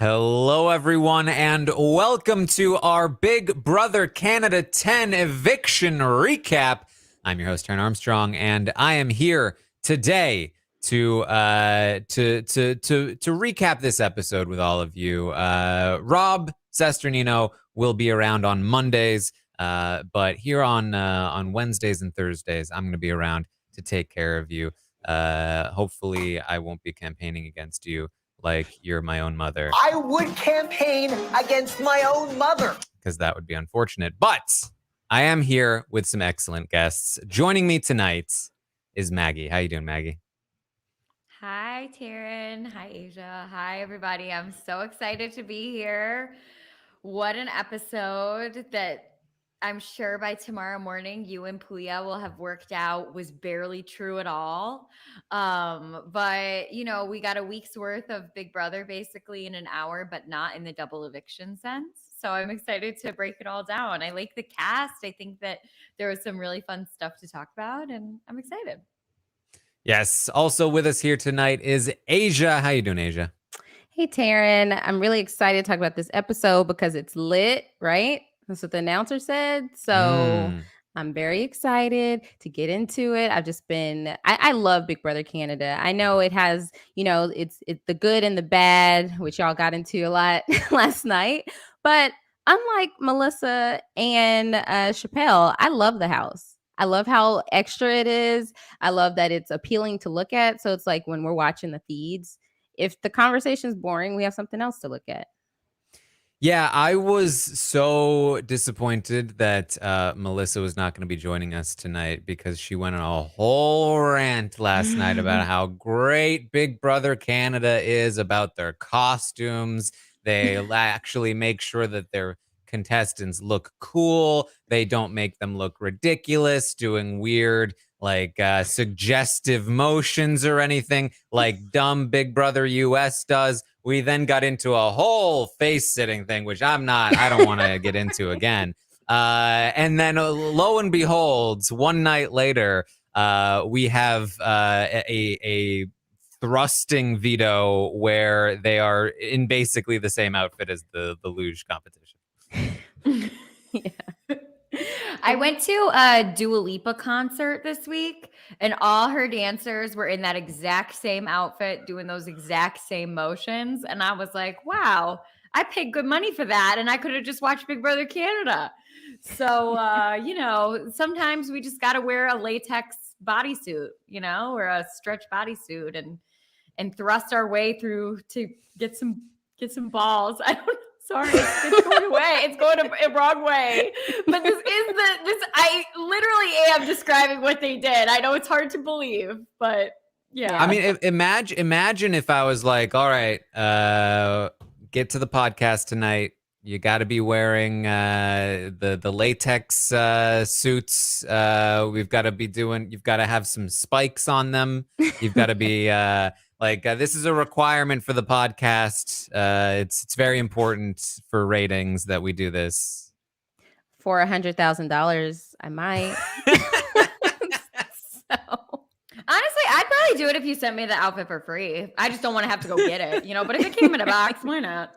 Hello, everyone, and welcome to our Big Brother Canada 10 eviction recap. I'm your host, Taran Armstrong, and I am here today to recap this episode with all of you. Rob Sesternino will be around on Mondays, but here on Wednesdays and Thursdays, I'm going to be around to take care of you. Hopefully, I won't be campaigning against you like you're my own mother. I would campaign against my own mother. Because that would be unfortunate. But I am here with some excellent guests. Joining me tonight is Maggie. How you doing, Maggie? Hi, Taran. Hi, Aysha. Hi, everybody. I'm so excited to be here. What an episode that I'm sure by tomorrow morning you and Puya will have worked out was barely true at all. But we got a week's worth of Big Brother basically in an hour, but not in the double eviction sense. So I'm excited to break it all down. I like the cast. I think that there was some really fun stuff to talk about, and I'm excited. Yes. Also with us here tonight is Aysha. How you doing, Aysha? Hey, Taran. I'm really excited to talk about this episode because it's lit, right? That's what the announcer said. So I'm very excited to get into it. I've just been, I love Big Brother Canada. I know it has, it's the good and the bad, which y'all got into a lot last night. But unlike Melissa and Chappelle, I love the house. I love how extra it is. I love that it's appealing to look at. So it's like when we're watching the feeds, if the conversation's boring, we have something else to look at. Yeah, I was so disappointed that Melissa was not going to be joining us tonight because she went on a whole rant last night about how great Big Brother Canada is, about their costumes. They actually make sure that their contestants look cool. They don't make them look ridiculous, doing weird, suggestive motions or anything like dumb Big Brother US does. We then got into a whole face sitting thing, which I don't want to get into again. And then lo and behold, one night later, we have a thrusting veto where they are in basically the same outfit as the luge competition. Yeah. I went to a Dua Lipa concert this week, and all her dancers were in that exact same outfit, doing those exact same motions. And I was like, wow, I paid good money for that, and I could have just watched Big Brother Canada. So, sometimes we just got to wear a latex bodysuit, or a stretch bodysuit and thrust our way through to get some balls. I don't know. Sorry, it's going away. It's going a wrong way. But this. I literally am describing what they did. I know it's hard to believe, but yeah. I mean, imagine if I was like, all right, get to the podcast tonight. You got to be wearing the latex suits. You've got to have some spikes on them. You've got to be this is a requirement for the podcast. It's very important for ratings that we do this. For $100,000, I might. Honestly, I'd probably do it if you sent me the outfit for free. I just don't want to have to go get it, But if it came in a box, why not?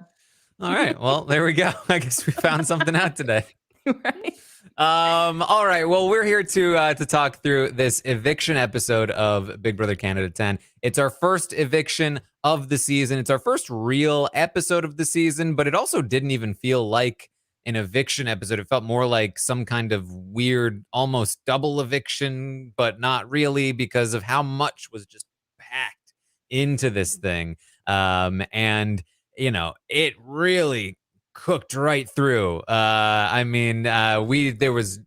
All right. Well, there we go. I guess we found something out today. Right. All right. Well, we're here to talk through this eviction episode of Big Brother Canada 10. It's our first eviction of the season. It's our first real episode of the season, but it also didn't even feel like an eviction episode. It felt more like some kind of weird, almost double eviction, but not really because of how much was just packed into this thing. It really cooked right through. There was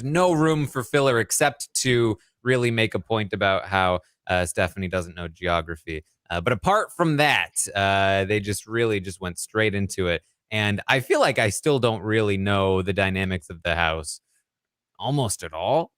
no room for filler except to really make a point about how Stephanie doesn't know geography. But apart from that, they just went straight into it. And I feel like I still don't really know the dynamics of the house almost at all.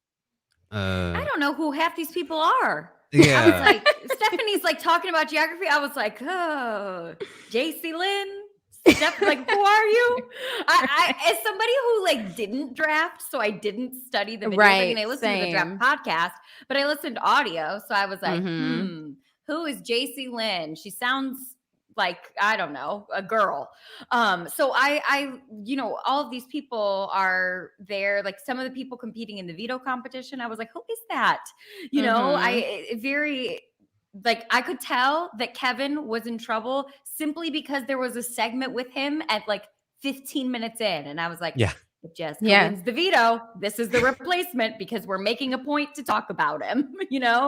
I don't know who half these people are. Yeah. I was like, Stephanie's like talking about geography. I was like, oh, jacey-lynne. Like, who are you? I as somebody who didn't draft, so I didn't study the video thing, and I listened to the draft podcast, but I listened to audio, so I was like, who is jacey-lynne? She sounds like, I don't know, a girl. So I, all of these people are there. Like some of the people competing in the veto competition, I was like, who is that? I could tell that Kevin was in trouble simply because there was a segment with him at like 15 minutes in. And I was like, Yeah. if Jessica wins the veto, this is the replacement because we're making a point to talk about him,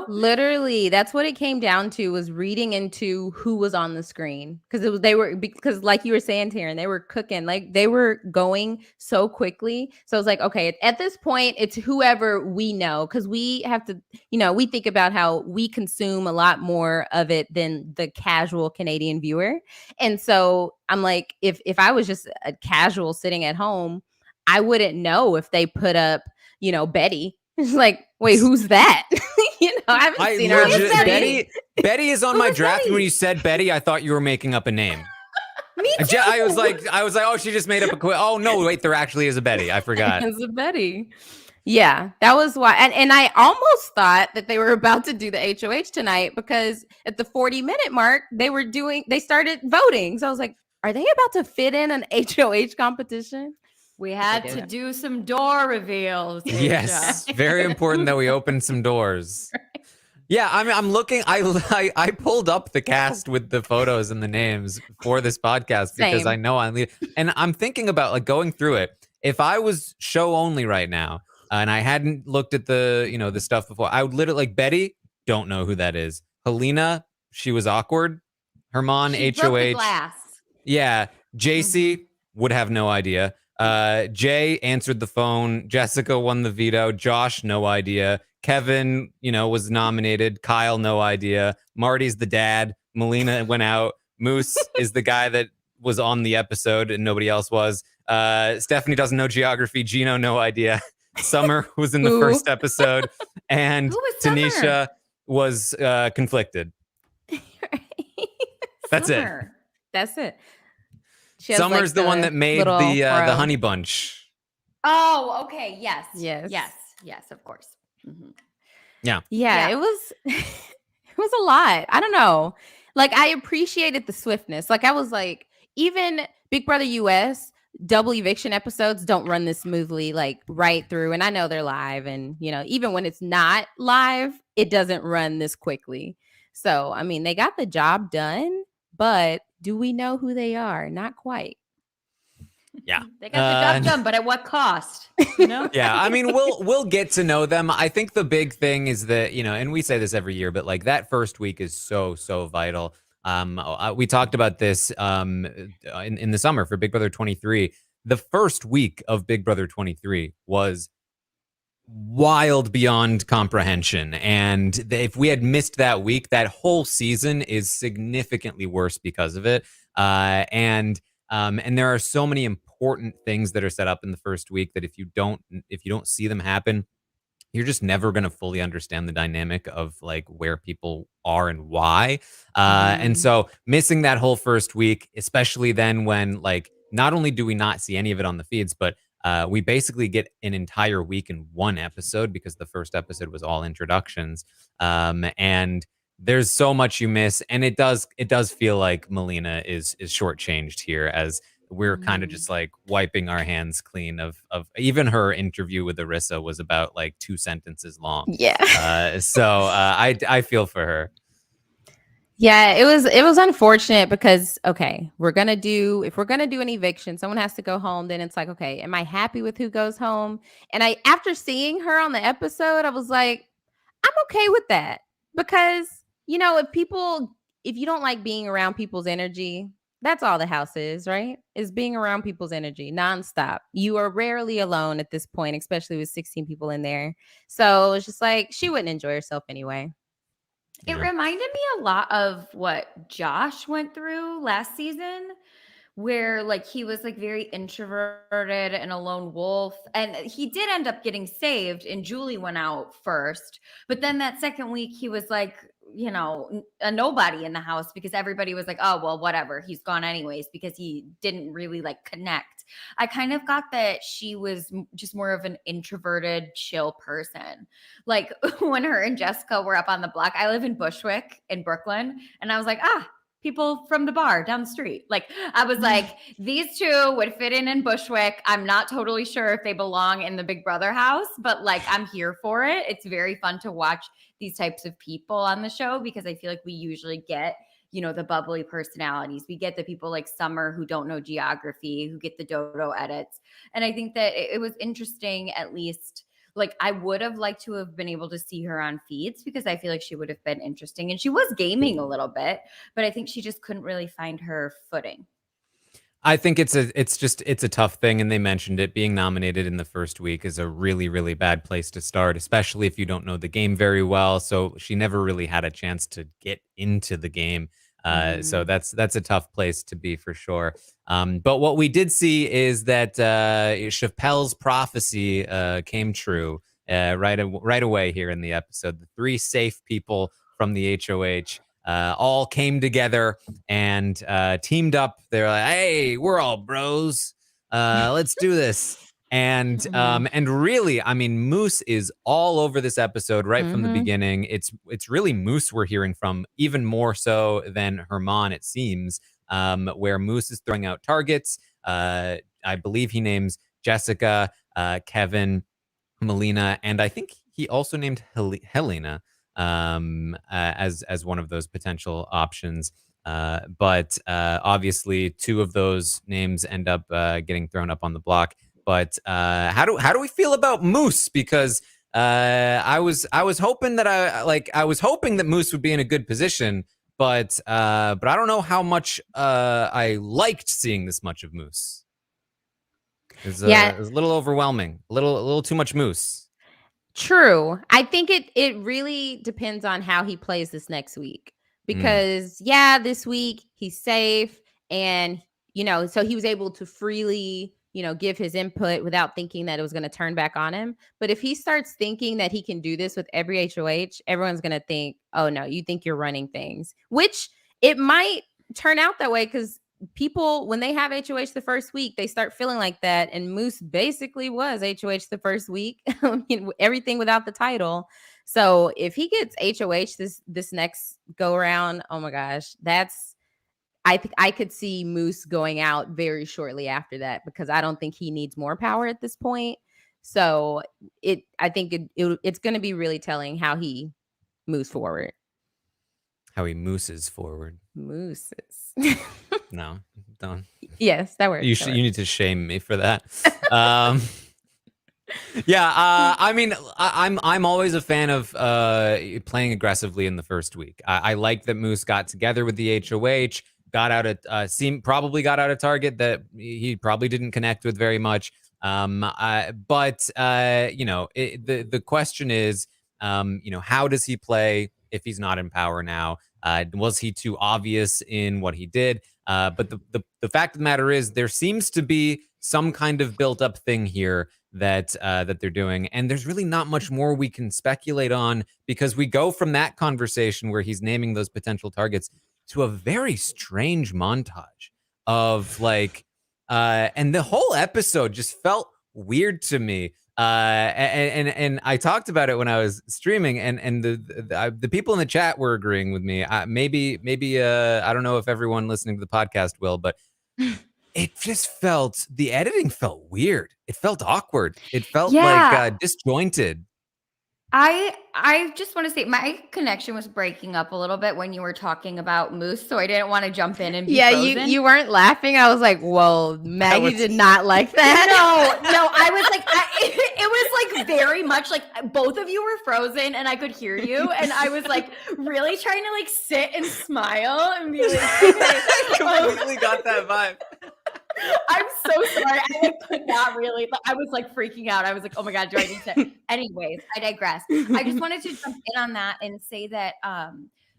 Literally, that's what it came down to, was reading into who was on the screen. Because like you were saying, Taran, they were cooking, like they were going so quickly. So I was like, okay, at this point, it's whoever we know, because we have to, we think about how we consume a lot more of it than the casual Canadian viewer. And so I'm like, if I was just a casual sitting at home, I wouldn't know if they put up, Betty. It's like, wait, who's that? I haven't seen her on the screen. Betty is on my draft. Betty? When you said Betty, I thought you were making up a name. Me too. I was like, oh, she just made up a oh no, wait, there actually is a Betty. I forgot. It's a Betty. Yeah, that was why. And I almost thought that they were about to do the HOH tonight, because at the 40-minute mark, they started voting. So I was like, are they about to fit in an HOH competition? We had to do some door reveals. Yes, very important that we open some doors. Yeah, I'm looking. I pulled up the cast with the photos and the names for this podcast because I know I'm leaving. And I'm thinking about like going through it. If I was show only right now and I hadn't looked at the the stuff before, I would literally, like, Betty, don't know who that is. Helena, she was awkward. Herman, she HOH. Broke the glass. Yeah, JC would have no idea. Jay answered the phone. Jessica won the veto. Josh, no idea. Kevin, was nominated. Kyle, no idea. Marty's the dad. Melina went out. Moose is the guy that was on the episode and nobody else was. Stephanie doesn't know geography. Gino, no idea. Summer was in the first episode. And Tanisha was conflicted. That's it. That's it. Summer's the one that made the honey bunch. Oh, okay. Yes, of course. Mm-hmm. Yeah. It was a lot. I don't know. Like, I appreciated the swiftness. Like, I was like, even Big Brother US double eviction episodes don't run this smoothly, like right through. And I know they're live, and even when it's not live, it doesn't run this quickly. So I mean, they got the job done, but do we know who they are? Not quite. Yeah, they got the job done, but at what cost? Yeah, I mean, we'll get to know them. I think the big thing is that and we say this every year, but like that first week is so vital. We talked about this in the summer for Big Brother 23. The first week of Big Brother 23 was wild beyond comprehension, and if we had missed that week, that whole season is significantly worse because of it. And there are so many important things that are set up in the first week that if you don't see them happen, you're just never going to fully understand the dynamic of like where people are and why. And so missing that whole first week, especially then when like not only do we not see any of it on the feeds, but we basically get an entire week in one episode because the first episode was all introductions. And there's so much you miss, and it does feel like Melina is shortchanged here, as we're kind of just like wiping our hands clean of even her interview with Arissa was about like 2 sentences long. Yeah. So I feel for her. Yeah, it was unfortunate because, okay, if we're gonna do an eviction, someone has to go home. Then it's like, okay, am I happy with who goes home? And after seeing her on the episode, I was like, I'm okay with that, because if you don't like being around people's energy, that's all the house is, right? Is being around people's energy nonstop. You are rarely alone at this point, especially with 16 people in there. So it's just like, she wouldn't enjoy herself anyway. It reminded me a lot of what Josh went through last season, where like he was like very introverted and a lone wolf, and he did end up getting saved, and Julie went out first. But then that second week he was like, a nobody in the house, because everybody was like, oh, well, whatever, he's gone anyways, because he didn't really like connect. I kind of got that she was just more of an introverted, chill person. Like when her and Jessica were up on the block, I live in Bushwick in Brooklyn, and I was like, people from the bar down the street. Like, I was like, these two would fit in Bushwick. I'm not totally sure if they belong in the Big Brother house, but like, I'm here for it. It's very fun to watch these types of people on the show because I feel like we usually get, you know, the bubbly personalities. We get the people like Summer who don't know geography, who get the dodo edits. And I think that it was interesting, at least. Like, I would have liked to have been able to see her on feeds because I feel like she would have been interesting. And she was gaming a little bit, but I think she just couldn't really find her footing. I think it's a tough thing, and they mentioned it. Being nominated in the first week is a really, really bad place to start, especially if you don't know the game very well. So she never really had a chance to get into the game. So that's a tough place to be for sure. But what we did see is that Chappelle's prophecy came true right away here in the episode. The 3 safe people from the HOH all came together and teamed up. They're like, "Hey, we're all bros. Let's do this." And really, I mean, Moose is all over this episode right from the beginning. It's really Moose we're hearing from, even more so than Herman, it seems, where Moose is throwing out targets. I believe he names Jessica, Kevin, Melina, and I think he also named Helena as one of those potential options. But obviously, 2 of those names end up getting thrown up on the block. But how do we feel about Moose? Because I was hoping that I was hoping that Moose would be in a good position, but I don't know how much I liked seeing this much of Moose. It was a little overwhelming, a little too much Moose. True. I think it really depends on how he plays this next week. Because this week he's safe and so he was able to freely, give his input without thinking that it was going to turn back on him. But if he starts thinking that he can do this with every HOH, everyone's going to think, "Oh no, you think you're running things." Which it might turn out that way because people, when they have HOH the first week, they start feeling like that. And Moose basically was HOH the first week, everything without the title. So if he gets HOH this next go around, oh my gosh, I think I could see Moose going out very shortly after that because I don't think he needs more power at this point. So I think it's going to be really telling how he moves forward. How he mooses forward. Mooses. No, don't. Yes, that works. You need to shame me for that. I mean, I'm always a fan of playing aggressively in the first week. I like that Moose got together with the HOH, probably got out a target that he probably didn't connect with very much. The question is, how does he play if he's not in power now? Was he too obvious in what he did? But the fact of the matter is, there seems to be some kind of built up thing here that they're doing, and there's really not much more we can speculate on because we go from that conversation where he's naming those potential targets to a very strange montage of and the whole episode just felt weird to me. And I talked about it when I was streaming, and the people in the chat were agreeing with me. Maybe I don't know if everyone listening to the podcast will, but the editing felt weird. It felt awkward. It felt like disjointed. I just want to say my connection was breaking up a little bit when you were talking about Moose, so I didn't want to jump in and be frozen. You weren't laughing. I was like, "Whoa, Maggie did not like that." No, I was like, it was like very much like both of you were frozen, and I could hear you, and I was like really trying to like sit and smile and be like, I completely got that vibe. I'm so sorry. I could not really. I was like freaking out. I was like, "Oh my god, do I need to?" Anyways, I digress. I just wanted to jump in on that and say that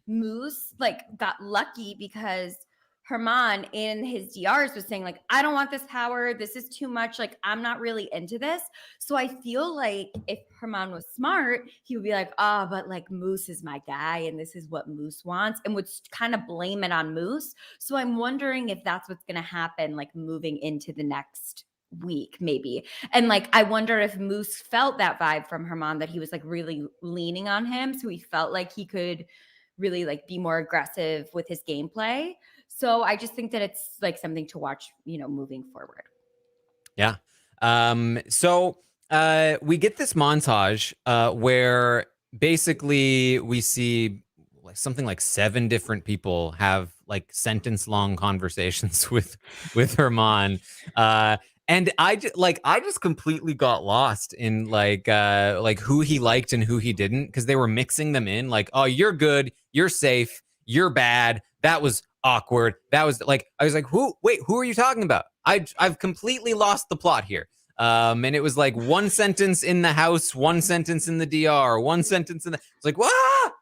Moose got lucky because Herman in his DRs was saying I don't want this power. This is too much. I'm not really into this. So I feel like if Herman was smart, he would be like, "Oh, but Moose is my guy and this is what Moose wants," and would kind of blame it on Moose. So I'm wondering if that's what's going to happen, moving into the next week, maybe. And I wonder if Moose felt that vibe from Herman that he was really leaning on him. So he felt like he could really like be more aggressive with his gameplay. So I just think that it's like something to watch, moving forward. Yeah. So we get this montage where basically we see like something like 7 different people have like sentence long conversations with Herman. And I just completely got lost in like who he liked and who he didn't, because they were mixing them in like, oh, you're good, you're safe, you're bad. That was awkward. That was like, I was like, who are you talking about? I've completely lost the plot here. And it was like one sentence in the house, one sentence in the DR, one sentence in the, it's like, what?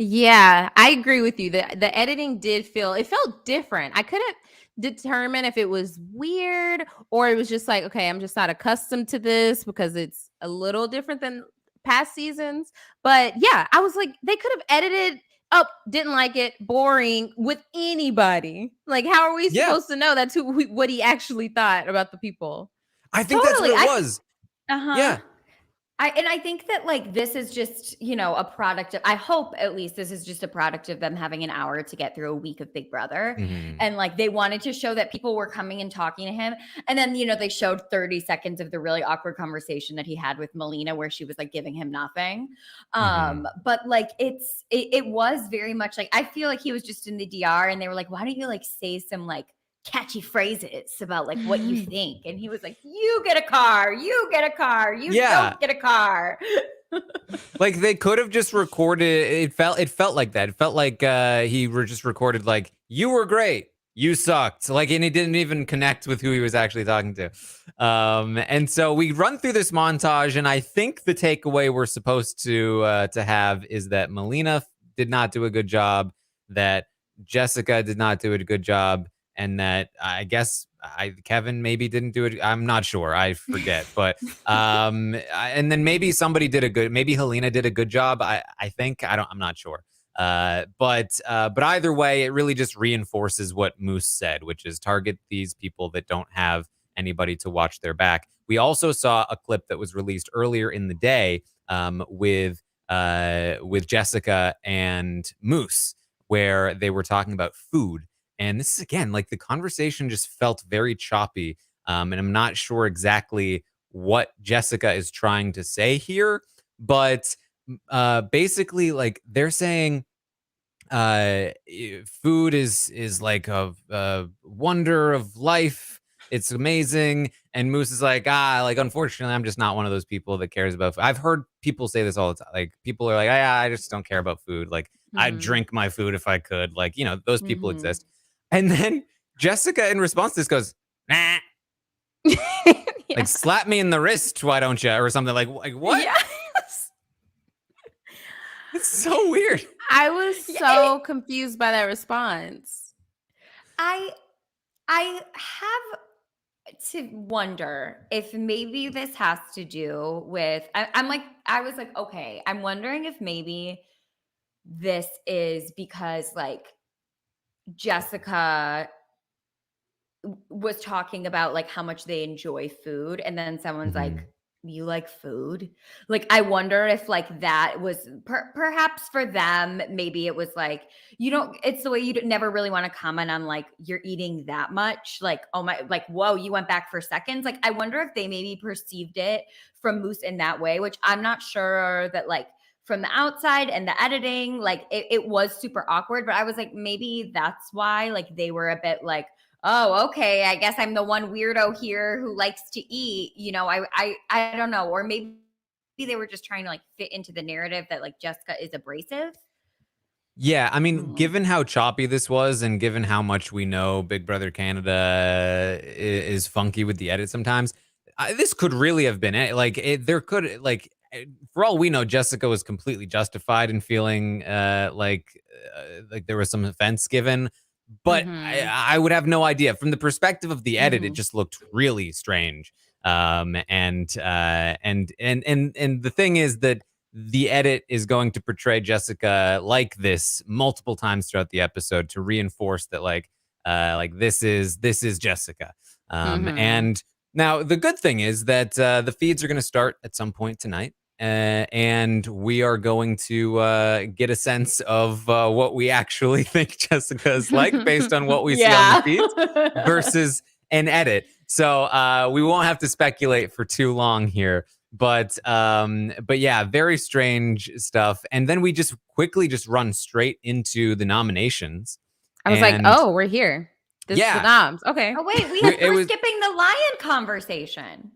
Yeah, I agree with you. The editing it felt different. I couldn't determine if it was weird or it was just like, okay, I'm just not accustomed to this because it's a little different than past seasons. But yeah, I was like, they could have edited up, didn't like it, boring with anybody. Like, how are we supposed to know that's what he actually thought about the people? I think that's what it was. Uh-huh. Yeah. I think that like this is just, a product of, I hope at least this is just a product of them having an hour to get through a week of Big Brother. Mhm. And like they wanted to show that people were coming and talking to him. And then, they showed 30 seconds of the really awkward conversation that he had with Melina where she was like giving him nothing. But like it was very much like, I feel like he was just in the DR and they were like, why don't you like say some like catchy phrases about like what you think, and he was like, you get a car, you get a car, you don't get a car. Like they could have just recorded it felt like that. It felt like he just recorded like, you were great, you sucked, like, and he didn't even connect with who he was actually talking to. And so we run through this montage, and I think the takeaway we're supposed to have is that Melina did not do a good job, that Jessica did not do a good job, and that I guess Kevin maybe didn't do it. I'm not sure. I forget. But and then maybe maybe Helena did a good job. I think I'm not sure. But either way, it really just reinforces what Moose said, which is target these people that don't have anybody to watch their back. We also saw a clip that was released earlier in the day with Jessica and Moose, where they were talking about food. And this is, again, like the conversation just felt very choppy. And I'm not sure exactly what Jessica is trying to say here. But basically, like they're saying food is like a wonder of life. It's amazing. And Moose is like, like, unfortunately, I'm just not one of those people that cares about food. I've heard people say this all the time. Like, people are like, I just don't care about food. Like, I'd drink my food if I could. Like, those people exist. And then Jessica, in response to this, goes, nah. Like, slap me in the wrist, why don't you? Or something like what? Yes. It's so weird. I was so confused by that response. I have to wonder if maybe this has to do with, I was like, okay, I'm wondering if maybe this is because like Jessica was talking about like how much they enjoy food, and then someone's like, you like food? Like, I wonder if like that was perhaps for them, maybe it was like, it's the way you never really want to comment on like you're eating that much, like, oh my, like, whoa, you went back for seconds. Like, I wonder if they maybe perceived it from Moose in that way, which I'm not sure that like from the outside and the editing, like it was super awkward, but I was like, maybe that's why like they were a bit like, oh, okay, I guess I'm the one weirdo here who likes to eat. I don't know. Or maybe they were just trying to like fit into the narrative that like Jessica is abrasive. Yeah, I mean, given how choppy this was and given how much we know Big Brother Canada is funky with the edit sometimes, this could really have been it. Like, there could, like, for all we know, Jessica was completely justified in feeling like there was some offense given. But I would have no idea. From the perspective of the edit, it just looked really strange. And the thing is that the edit is going to portray Jessica like this multiple times throughout the episode to reinforce that like this is Jessica. And now the good thing is that the feeds are going to start at some point tonight. and we are going to get a sense of what we actually think Jessica is like based on what we see on the feeds versus an edit. So we won't have to speculate for too long here. But yeah, very strange stuff. And then we just quickly just run straight into the nominations. I was like, oh, we're here. This is the noms. Okay. Oh wait, we're skipping the lion conversation.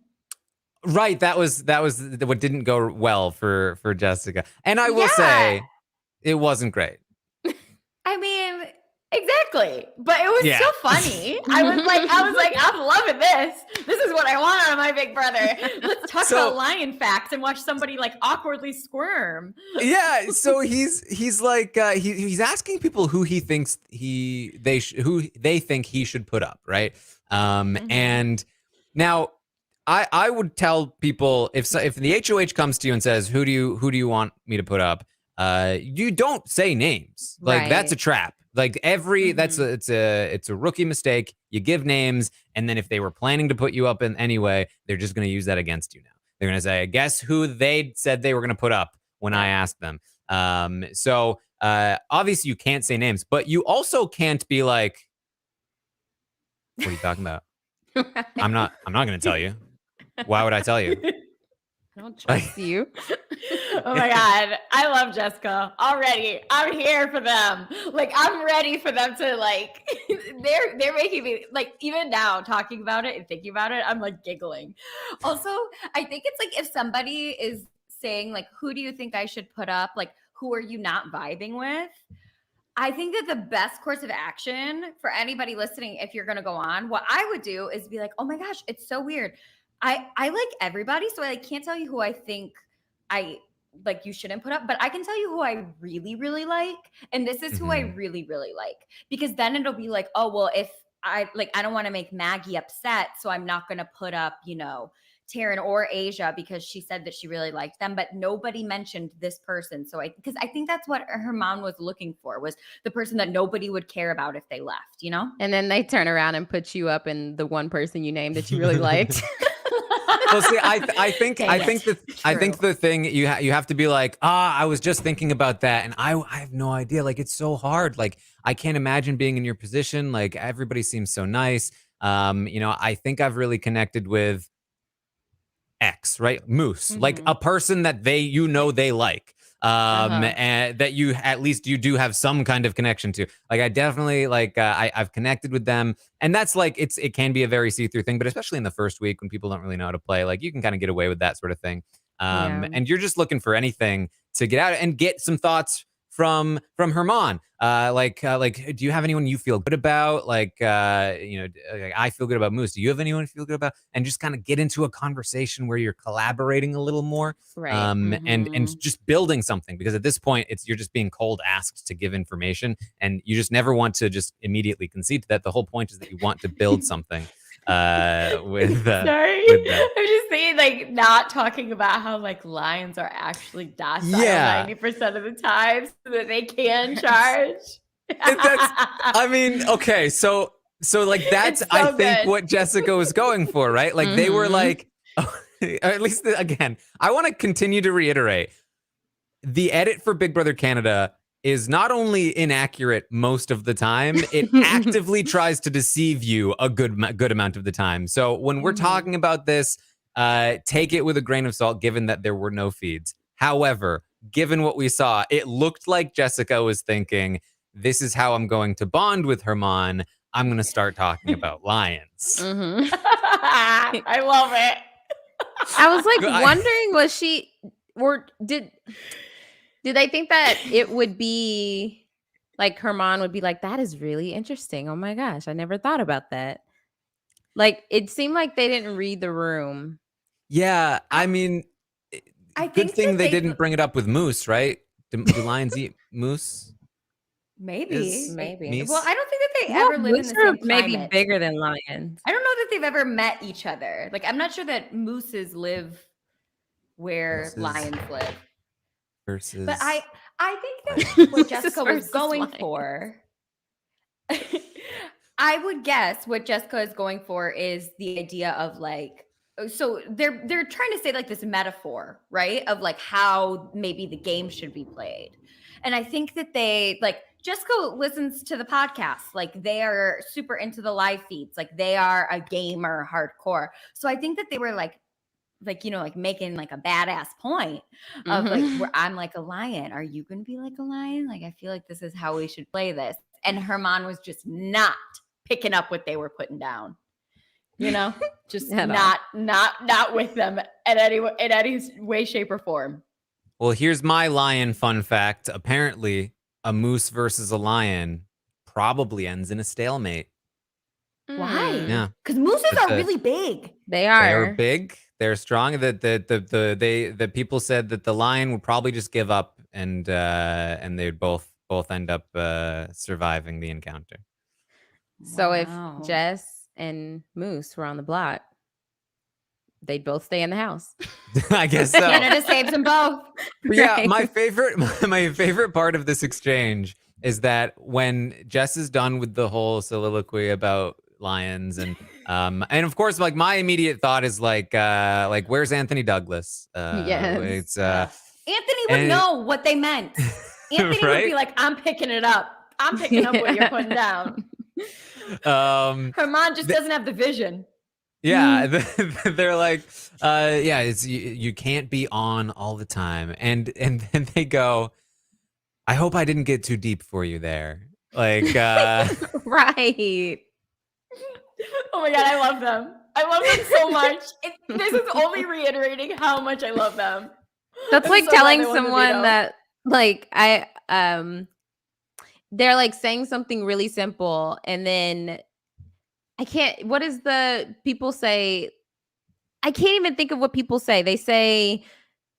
Right, that was what didn't go well for Jessica. And I will say it wasn't great. I mean, exactly. But it was so funny. I was like, I'm loving this. This is what I want out of my big brother. Let's talk about lion facts and watch somebody like awkwardly squirm. Yeah. So he's like he's asking people who he thinks who they think he should put up, right? And now I would tell people if the HOH comes to you and says, who do you want me to put up? You don't say names. Like that's a trap. Like it's a rookie mistake. You give names, and then if they were planning to put you up in anyway, they're just going to use that against you now. They're going to say, guess who they said they were going to put up when I asked them. So obviously you can't say names, but you also can't be like, what are you talking about? I'm not going to tell you. Why would I tell you? I don't trust you. Oh my God. I love Jessica already. I'm here for them. Like, I'm ready for them to like, they're making me like, even now talking about it and thinking about it, I'm like giggling. Also, I think it's like if somebody is saying like, who do you think I should put up? Like, who are you not vibing with? I think that the best course of action for anybody listening, if you're going to go on, what I would do is be like, oh my gosh, it's so weird. I like everybody, so I can't tell you who I think I like you shouldn't put up, but I can tell you who I really, really like. And this is who I really, really like, because then it'll be like, oh, well, if I don't want to make Maggie upset, so I'm not going to put up, Taran or Aysha because she said that she really liked them, but nobody mentioned this person. So because I think that's what her mom was looking for, was the person that nobody would care about if they left, And then they turn around and put you up in the one person you named that you really liked. Well, see, I think the thing you have to be like, I was just thinking about that, and I have no idea. Like, it's so hard. Like, I can't imagine being in your position. Like, everybody seems so nice. I think I've really connected with X, right? Moose, like a person that they like. And that you at least you do have some kind of connection to. Like, I definitely I've connected with them, and that's like it can be a very see-through thing, but especially in the first week when people don't really know how to play, like you can kind of get away with that sort of thing. And you're just looking for anything to get out and get some thoughts from Herman. Do you have anyone you feel good about? I feel good about Moose. Do you have anyone you feel good about? And just kind of get into a conversation where you're collaborating a little more, right? And just building something, because at this point you're just being cold asked to give information, and you just never want to just immediately concede to that. The whole point is that you want to build something. With sorry, I'm just saying, like, not talking about how like lions are actually docile 90% of the time, so that they can charge. Okay, so like that's so I think good. What Jessica was going for, right? Like they were like, or at least again, I want to continue to reiterate, the edit for Big Brother Canada is not only inaccurate most of the time, it actively tries to deceive you a good amount of the time. So when we're talking about this, take it with a grain of salt, given that there were no feeds. However, given what we saw, it looked like Jessica was thinking, this is how I'm going to bond with Herman. I'm going to start talking about lions. I love it. I was like wondering, did they think that it would be like Herman would be like, that is really interesting. Oh my gosh, I never thought about that. Like, it seemed like they didn't read the room. Yeah, I mean, good thing they didn't bring it up with Moose, right? Do lions eat moose? Maybe. Meese? Well, I don't think that they ever live in the same climate. Maybe bigger than lions. I don't know that they've ever met each other. Like, I'm not sure that mooses live where lions live. Versus. But I think that what Jessica was going for, I would guess what Jessica is going for is the idea of like so they're trying to say like this metaphor, right? Of like how maybe the game should be played. And I think that they like Jessica listens to the podcast. Like they are super into the live feeds. Like they are a gamer hardcore. So I think that they were like, like making like a badass point of like, where I'm like a lion. Are you going to be like a lion? Like, I feel like this is how we should play this. And Herman was just not picking up what they were putting down. Just not with them in any way, shape, or form. Well, here's my lion fun fact. Apparently, a moose versus a lion probably ends in a stalemate. Why? Yeah, because mooses are really big. They are. They're big. They're strong. The people said that the lion would probably just give up, and they'd both end up surviving the encounter. So if Jess and Moose were on the block, they'd both stay in the house. I guess so. Canada saves them both. But yeah, my favorite part of this exchange is that when Jess is done with the whole soliloquy about lions and of course, like my immediate thought is like where's Anthony Douglas? Yes. Anthony would know what they meant. Anthony would be like, I'm picking it up. I'm picking up what you're putting down. Herman just doesn't have the vision. Yeah, they're like, it's you can't be on all the time, and then they go, I hope I didn't get too deep for you there, like, right. Oh my God, I love them. I love them so much. This is only reiterating how much I love them. That's like telling someone that, like, they're like saying something really simple, and then what is the people say? I can't even think of what people say. They say,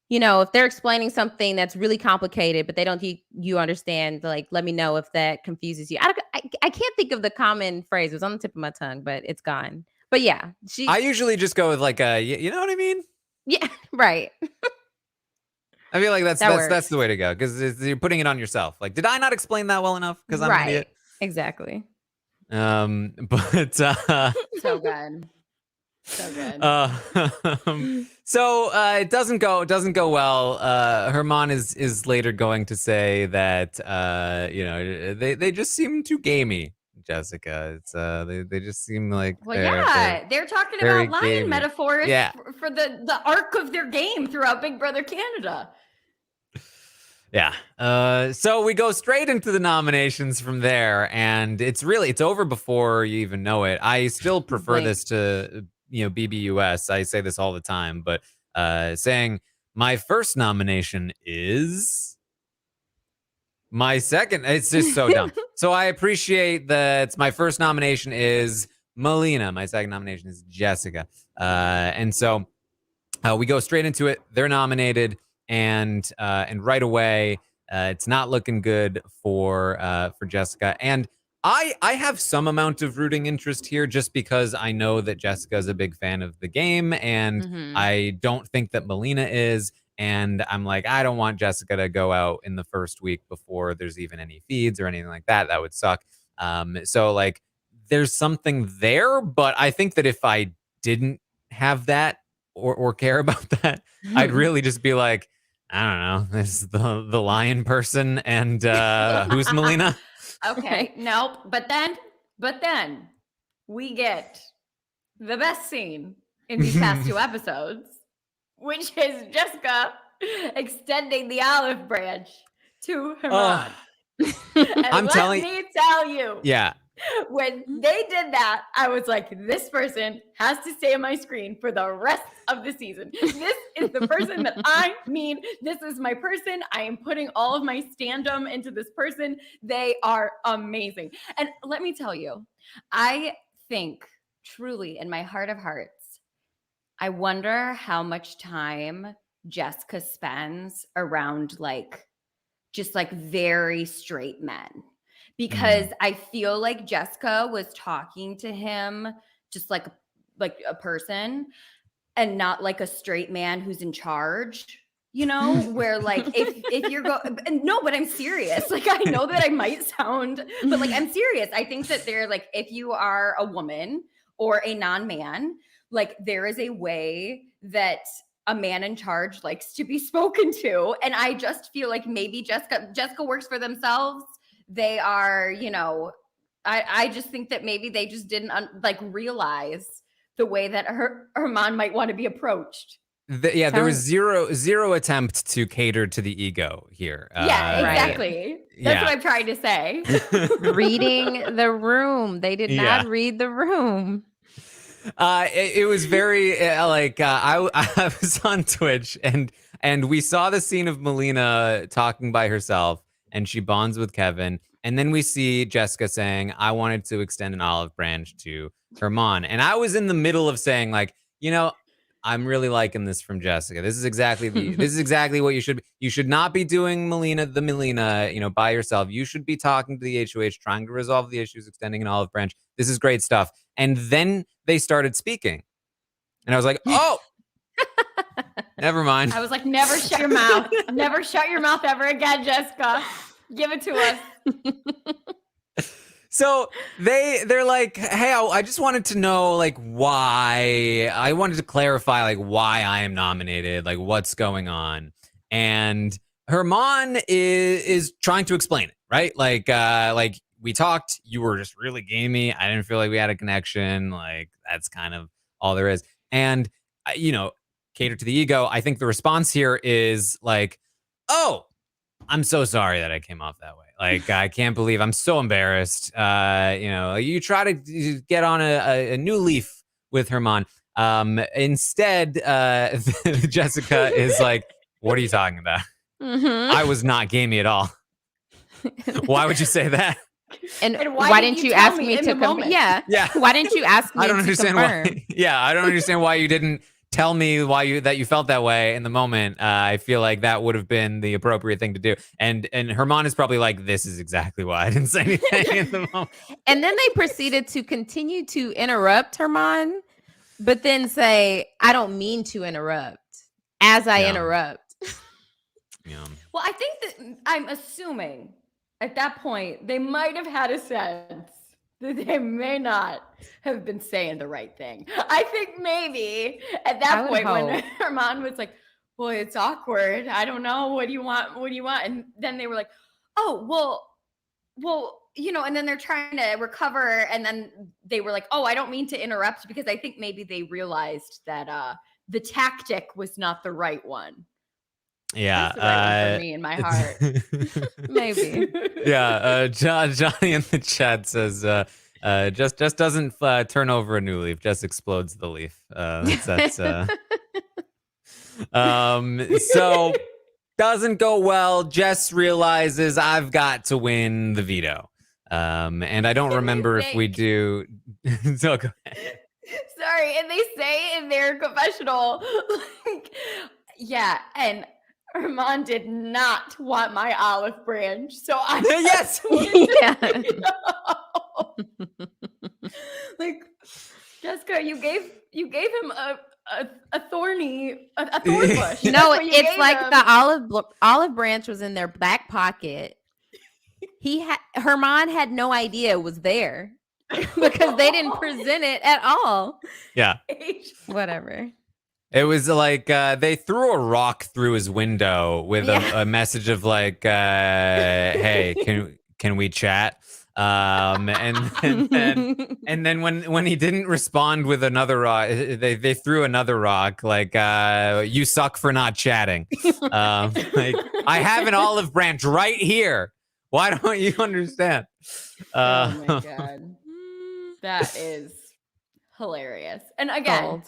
if they're explaining something that's really complicated, but they don't think you understand, like, let me know if that confuses you. I can't think of the common phrase. It was on the tip of my tongue, but it's gone. But yeah, I usually just go with like you know what I mean? Yeah, right. I feel like that's the way to go, because you're putting it on yourself. Like, did I not explain that well enough? Because I'm an idiot. Exactly. But so good. So good. So it doesn't go well. Herman is later going to say that they just seem too gamey, Jessica. It's they just seem like they're talking about lion gamey metaphors for the arc of their game throughout Big Brother Canada. Yeah. So we go straight into the nominations from there, and it's over before you even know it. I still prefer this to BBUS. I say this all the time, but saying my first nomination is my second. It's just so dumb. So I appreciate that my first nomination is Melina. My second nomination is Jessica. And so we go straight into it. They're nominated. And right away, it's not looking good for Jessica. And I have some amount of rooting interest here, just because I know that Jessica is a big fan of the game, and I don't think that Melina is. And I'm like, I don't want Jessica to go out in the first week before there's even any feeds or anything like that. That would suck. So like, there's something there, but I think that if I didn't have that or care about that, I'd really just be like, I don't know, this is the lion person, and who's Melina? Okay, nope. But then we get the best scene in these past two episodes, which is Jessica extending the olive branch to Herman. And let me tell you. Yeah. When they did that, I was like, this person has to stay on my screen for the rest of the season. This is the person that I mean. This is my person. I am putting all of my stand-up into this person. They are amazing. And let me tell you, I think truly in my heart of hearts, I wonder how much time Jessica spends around just very straight men. Because I feel like Jessica was talking to him just like a person, and not like a straight man who's in charge, where if you're no, but I'm serious. Like, I know that I might sound, but I'm serious. I think that they're if you are a woman or a non-man, like there is a way that a man in charge likes to be spoken to. And I just feel like maybe Jessica works for themselves. They are, I just think that maybe they just didn't realize the way that Herman might want to be approached. There was zero attempt to cater to the ego here. Yeah, exactly. That's what I'm trying to say. Reading the room. They did not read the room. It was very I was on Twitch and we saw the scene of Melina talking by herself and she bonds with Kevin. And then we see Jessica saying, I wanted to extend an olive branch to Herman. And I was in the middle of saying, like, I'm really liking this from Jessica. This is exactly what you should be. You should not be doing Melina, by yourself. You should be talking to the HOH, trying to resolve the issues, extending an olive branch. This is great stuff. And then they started speaking. And I was like, oh, never mind. I was like, never shut your mouth. Never shut your mouth ever again, Jessica. Give it to us. So they're like, hey, I just wanted to know, like, why. I wanted to clarify, like, why I am nominated, like, what's going on. And Herman is trying to explain it, right? Like we talked, you were just really gamey. I didn't feel like we had a connection. Like, that's kind of all there is. And, cater to the ego. I think the response here is like, oh, I'm so sorry that I came off that way. Like, I can't believe I'm so embarrassed. You try to get on a new leaf with Herman. Instead, Jessica is like, what are you talking about? I was not gamey at all. Why would you say that? And why didn't you ask me to come? Yeah. Why didn't you ask me? I don't understand why. Yeah, I don't understand why you didn't tell me that you felt that way in the moment. I feel like that would have been the appropriate thing to do. And Herman is probably like, this is exactly why I didn't say anything in the moment. And then they proceeded to continue to interrupt Herman, but then say, I don't mean to interrupt as I interrupt. Yeah. Well, I think that I'm assuming at that point, they might have had a sense that they may not have been saying the right thing. I think maybe at that point when Herman was like, well, it's awkward. I don't know. What do you want? What do you want? And then they were like, oh, well, and then they're trying to recover. And then they were like, oh, I don't mean to interrupt, because I think maybe they realized that the tactic was not the right one. Yeah, that's the right one for me in my heart. Maybe. Yeah, Johnny in the chat says, just doesn't turn over a new leaf, just explodes the leaf. So doesn't go well. Jess realizes I've got to win the veto. And I don't remember if we do. So go ahead. Sorry, and they say in their confessional, and Herman did not want my olive branch, so I yes, like Jessica, you gave him a thorn bush. No, it's like the olive branch was in their back pocket. Herman had no idea it was there because they didn't present it at all. Yeah, whatever. It was like they threw a rock through his window with a message of like, "Hey, can we chat?" And then when he didn't respond with another rock, they threw another rock like, "You suck for not chatting." Like, I have an olive branch right here. Why don't you understand? Oh my god, that is hilarious. And again,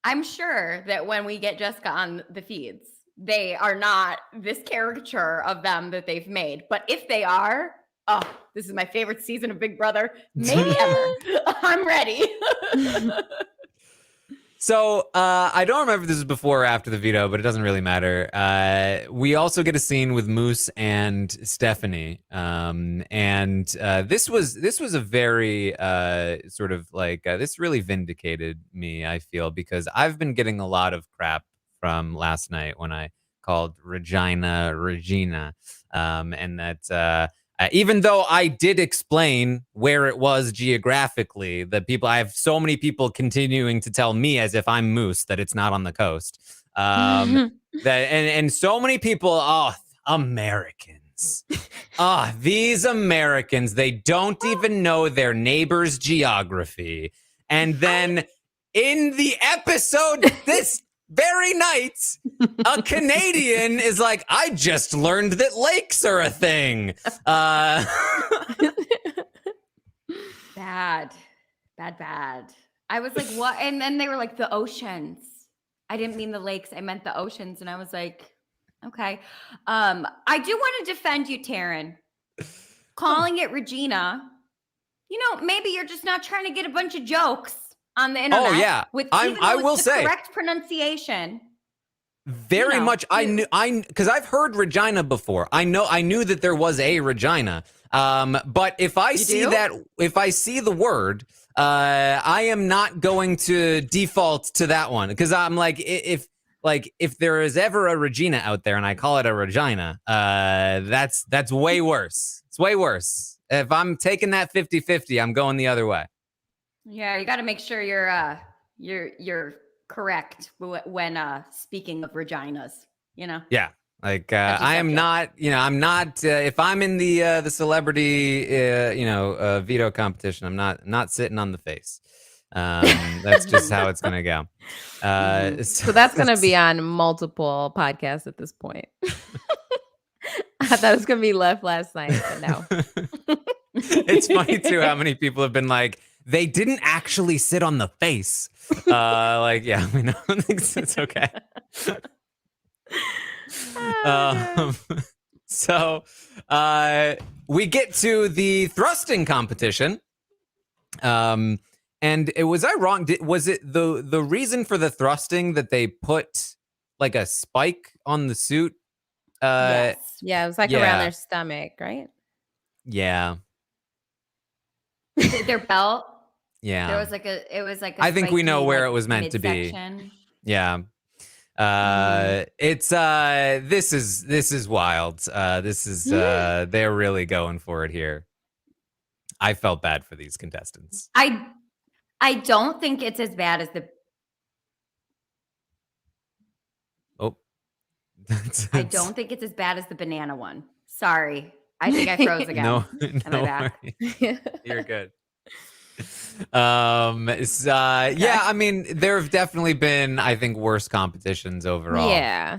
I'm sure that when we get Jessica on the feeds, they are not this caricature of them that they've made. But if they are, oh, this is my favorite season of Big Brother, maybe ever. I'm ready. So I don't remember if this was before or after the veto, but it doesn't really matter. We also get a scene with Moose and Stephanie, and this was a very sort of like this really vindicated me, I feel, because I've been getting a lot of crap from last night when I called Regina, and that Even though I did explain where it was geographically, I have so many people continuing to tell me as if I'm Moose that it's not on the coast. And so many people, Americans. These Americans, they don't even know their neighbor's geography. And then in the episode this very night, a Canadian is like, I just learned that lakes are a thing. Bad. I was like, what? And then they were like, the oceans. I didn't mean the lakes. I meant the oceans. And I was like, okay. I do want to defend you, Taran. Calling it Regina. Maybe you're just not trying to get a bunch of jokes on the internet. Oh, yeah. I will say correct pronunciation. Very much. Because I've heard Regina before. I knew that there was a Regina. But if I see the word, I am not going to default to that one, because I'm like, if there is ever a Regina out there and I call it a Regina, that's way worse. It's way worse. If I'm taking that 50-50, I'm going the other way. Yeah, you got to make sure you're correct when speaking of Reginas. Yeah. Like I am not, I'm not. If I'm in the celebrity, veto competition, I'm not sitting on the face. That's just how it's gonna go. So that's gonna be on multiple podcasts at this point. I thought it was gonna be left last night, but no. It's funny too how many people have been like, they didn't actually sit on the face. Yeah, we know. It's okay. So we get to the thrusting competition. And was I wrong? Was it the reason for the thrusting that they put like a spike on the suit? Yes. Yeah, it was like around their stomach, right? Yeah. Their belt. Yeah. It was like I think we know where it was meant to be. Yeah. It's this is wild. They're really going for it here. I felt bad for these contestants. I don't think it's as bad as the I don't think it's as bad as the banana one. Sorry. I think I froze again. No, Am I back? You're good. Yeah, I mean, there have definitely been, I think, worse competitions overall. Yeah.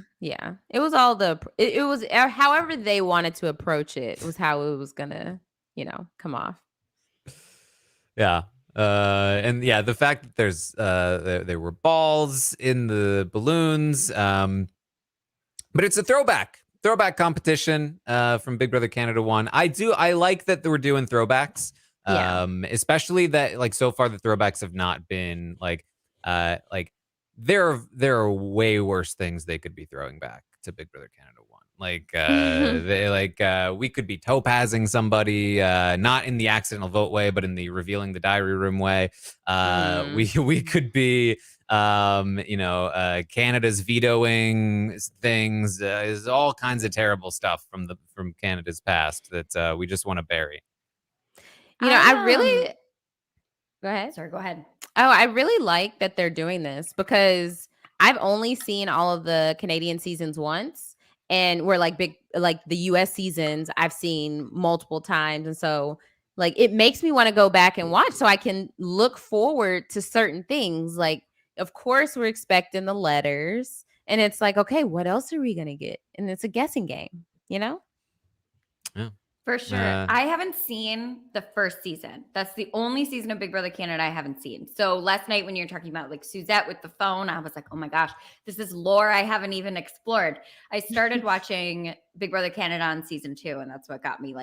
It was all it was however they wanted to approach it was how it was gonna, come off. Yeah. And yeah, the fact that there's there were balls in the balloons, but it's a throwback competition from Big Brother Canada 1. I like that we're doing throwbacks. Especially that, like, so far the throwbacks have not been like there are way worse things they could be throwing back to Big Brother Canada 1. We could be topazing somebody, not in the accidental vote way, but in the revealing the diary room way. We could be Canada's vetoing things. Is all kinds of terrible stuff from Canada's past that we just want to bury. I really go ahead. Sorry, go ahead. Oh, I really like that they're doing this because I've only seen all of the Canadian seasons once, and we're like the US seasons I've seen multiple times. And so it makes me want to go back and watch so I can look forward to certain things. Like, of course, we're expecting the letters, and it's like, okay, what else are we going to get? And it's a guessing game, Yeah. For sure. I haven't seen the first season. That's the only season of Big Brother Canada I haven't seen. So last night when you're talking about Suzette with the phone, I was like, oh my gosh, this is lore I haven't even explored. I started watching Big Brother Canada on season 2, and that's what got me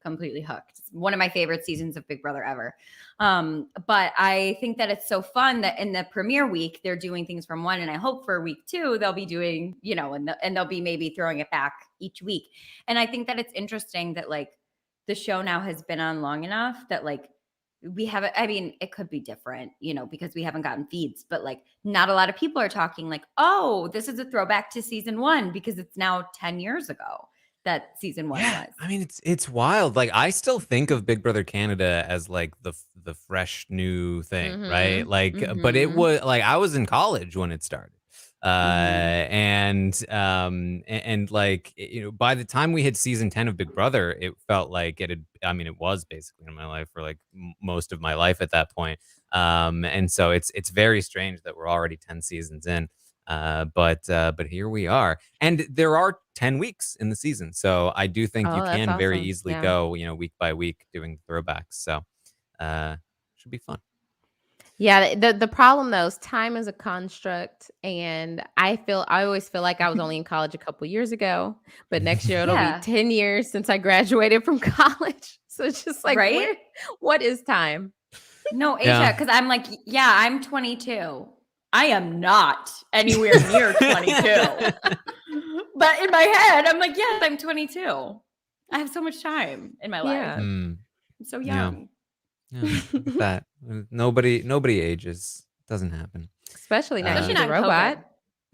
completely hooked. It's one of my favorite seasons of Big Brother ever. But I think that it's so fun that in the premiere week, they're doing things from 1. And I hope for week 2, they'll be doing, and they'll be maybe throwing it back each week. And I think that it's interesting that the show now has been on long enough that we haven't, I mean, it could be different, because we haven't gotten feeds, but not a lot of people are talking oh, this is a throwback to season 1 because it's now 10 years ago. that season 1 Yeah, was. I mean it's wild. Like I still think of Big Brother Canada as like the fresh new thing, right? Like, but it was like I was in college when it started, and like by the time we hit season 10 of Big Brother, it felt like it had. I mean, it was basically in my life for like most of my life at that point. And so it's very strange that we're already 10 seasons in. But here we are, and there are 10 weeks in the season, so I do think you Oh, that's can very awesome. easily Yeah. go, week by week doing throwbacks. So, should be fun. Yeah, the problem though is time is a construct, and I always feel like I was only in college a couple years ago, but next year it'll be Yeah. 10 years since I graduated from college. So it's just like, Right? what is time? No, Aysha, Yeah. because I'm like, yeah, I'm 22. I am not anywhere near 22. But in my head, I'm like, yes, I'm 22. I have so much time in my life. Yeah. Mm, I'm so yeah. young. Yeah, look at that. Nobody ages. Doesn't happen. Especially not Especially you, the not in robot.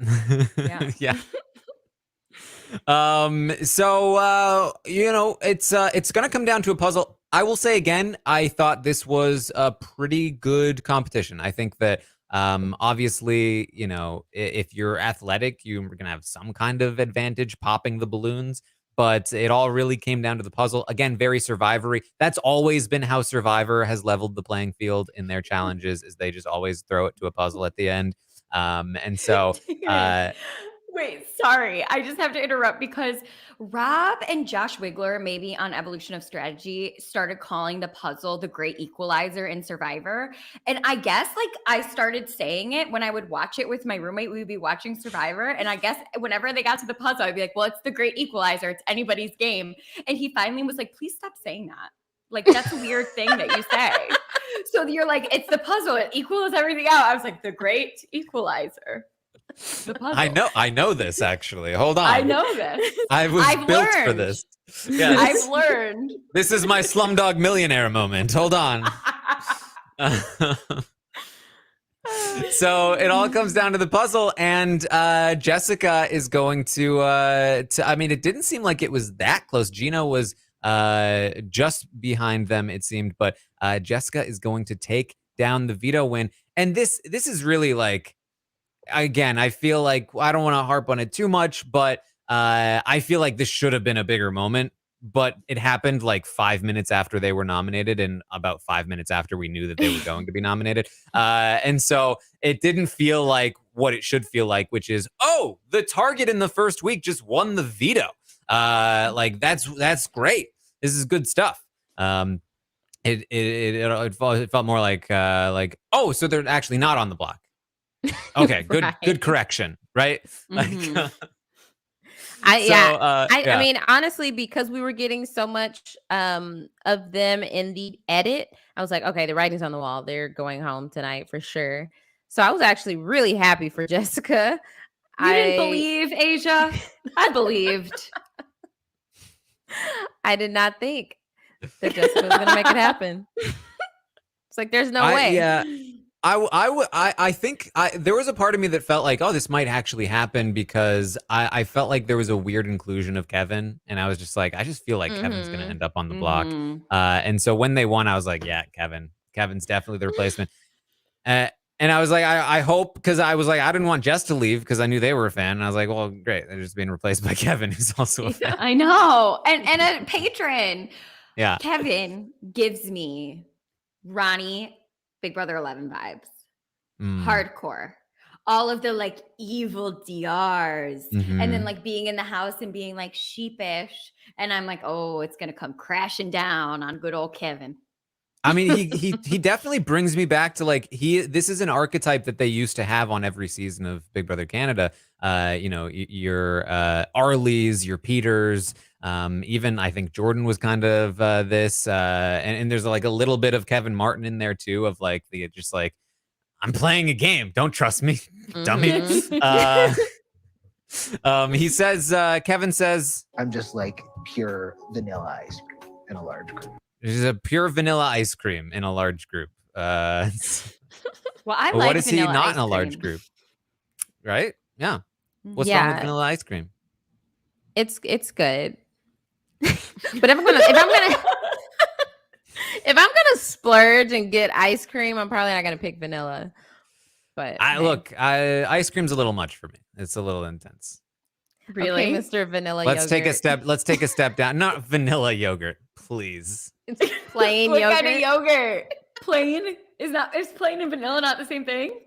COVID. Yeah. So it's gonna come down to a puzzle. I will say again, I thought this was a pretty good competition. I think that obviously, if you're athletic, you're gonna have some kind of advantage popping the balloons. But it all really came down to the puzzle. Again, very Survivory. That's always been how Survivor has leveled the playing field in their challenges, is they just always throw it to a puzzle at the end. And so Dude. Wait, sorry. I just have to interrupt because Rob and Josh Wigler, maybe on Evolution of Strategy, started calling the puzzle the great equalizer in Survivor. And I guess like I started saying it when I would watch it with my roommate. We would be watching Survivor. And I guess whenever they got to the puzzle, I'd be like, well, it's the great equalizer. It's anybody's game. And he finally was like, please stop saying that. Like, that's a weird thing that you say. So you're like, it's the puzzle. It equals everything out. I was like, the great equalizer. The puzzle. I know this actually. Hold on. I know this. I've built for learned. this. Yes. I've learned. This is my Slumdog Millionaire moment. Hold on. So it all comes down to the puzzle, and Jessica is going to. I mean, it didn't seem like it was that close. Gino was just behind them, it seemed, but Jessica is going to take down the veto win, and this is really like. Again, I feel like I don't want to harp on it too much, but I feel like this should have been a bigger moment. But it happened like 5 minutes after they were nominated, and about 5 minutes after we knew that they were going to be nominated. And so it didn't feel like what it should feel like, which is, oh, the target in the first week just won the veto. Like that's great. This is good stuff. It felt more like oh, so they're actually not on the block. Okay, good Right. good correction, right? Mhm. Like, I mean, honestly, because we were getting so much of them in the edit, I was like, okay, the writing's on the wall. They're going home tonight for sure. So I was actually really happy for Jessica. You didn't believe, Aysha? I believed. I did not think that Jessica was going to make it happen. It's like, there's no way. Yeah. I think there was a part of me that felt like, oh, this might actually happen, because I felt like there was a weird inclusion of Kevin, and I was just like, I just feel like Kevin's going to end up on the block. And so when they won, I was like, yeah, Kevin's definitely the replacement. And I was like, I hope, because I was like, I didn't want Jess to leave because I knew they were a fan. And I was like, well, great, they're just being replaced by Kevin, who's also a fan. I know. And a patron. Yeah. Kevin gives me Ronnie Big Brother 11 vibes. Hardcore. All of the like evil DRs. And then like being in the house and being like sheepish. And I'm like, oh, it's going to come crashing down on good old Kevin. I mean, he definitely brings me back to like this is an archetype that they used to have on every season of Big Brother Canada. Your Arleys, your Peters, even I think Jordan was kind of this, and there's like a little bit of Kevin Martin in there too, of like the just like, I'm playing a game, don't trust me, dummy. He says, Kevin says, I'm just like pure vanilla ice cream in a large group. there's a pure vanilla ice cream in a large group. Well, I like what is he vanilla not ice in a large cream. group? Right? Yeah. What's wrong with vanilla ice cream? It's good. But if I'm gonna splurge and get ice cream, I'm probably not gonna pick vanilla. But Look, ice cream's a little much for me. It's a little intense. Really? okay, Mr. Vanilla Let's Yogurt. take a step down. Not vanilla yogurt, please. It's plain What yogurt. kind of yogurt? Plain? Is plain and vanilla not the same thing?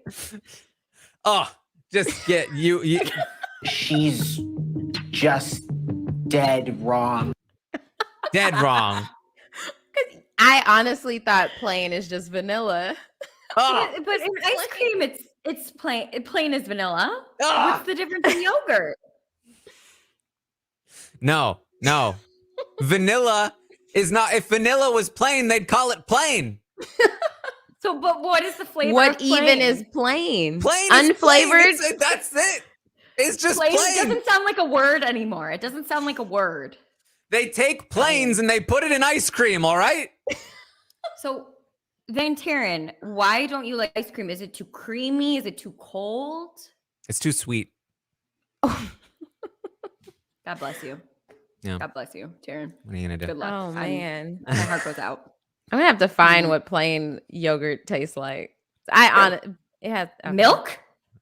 Oh, just get you. She's just dead wrong. Dead wrong. I honestly thought plain is just vanilla. Oh, Yeah, but in ice cream, it's plain. Plain is vanilla. Ah! What's the difference in yogurt? No. Vanilla is not. If vanilla was plain, they'd call it plain. So, but what is the flavor? What of plain? even is plain? Plain is Unflavored. plain. That's it. It's just plain? plain. It doesn't sound like a word anymore. It doesn't sound like a word. They take plains and they put it in ice cream. All right. So then, Taran, why don't you like ice cream? Is it too creamy? Is it too cold? It's too sweet. God bless you. Yeah. God bless you, Taran. What are you gonna do? Good luck. Oh man, My heart goes out. I'm gonna have to find Mhm. what plain yogurt tastes like. It has okay. Milk?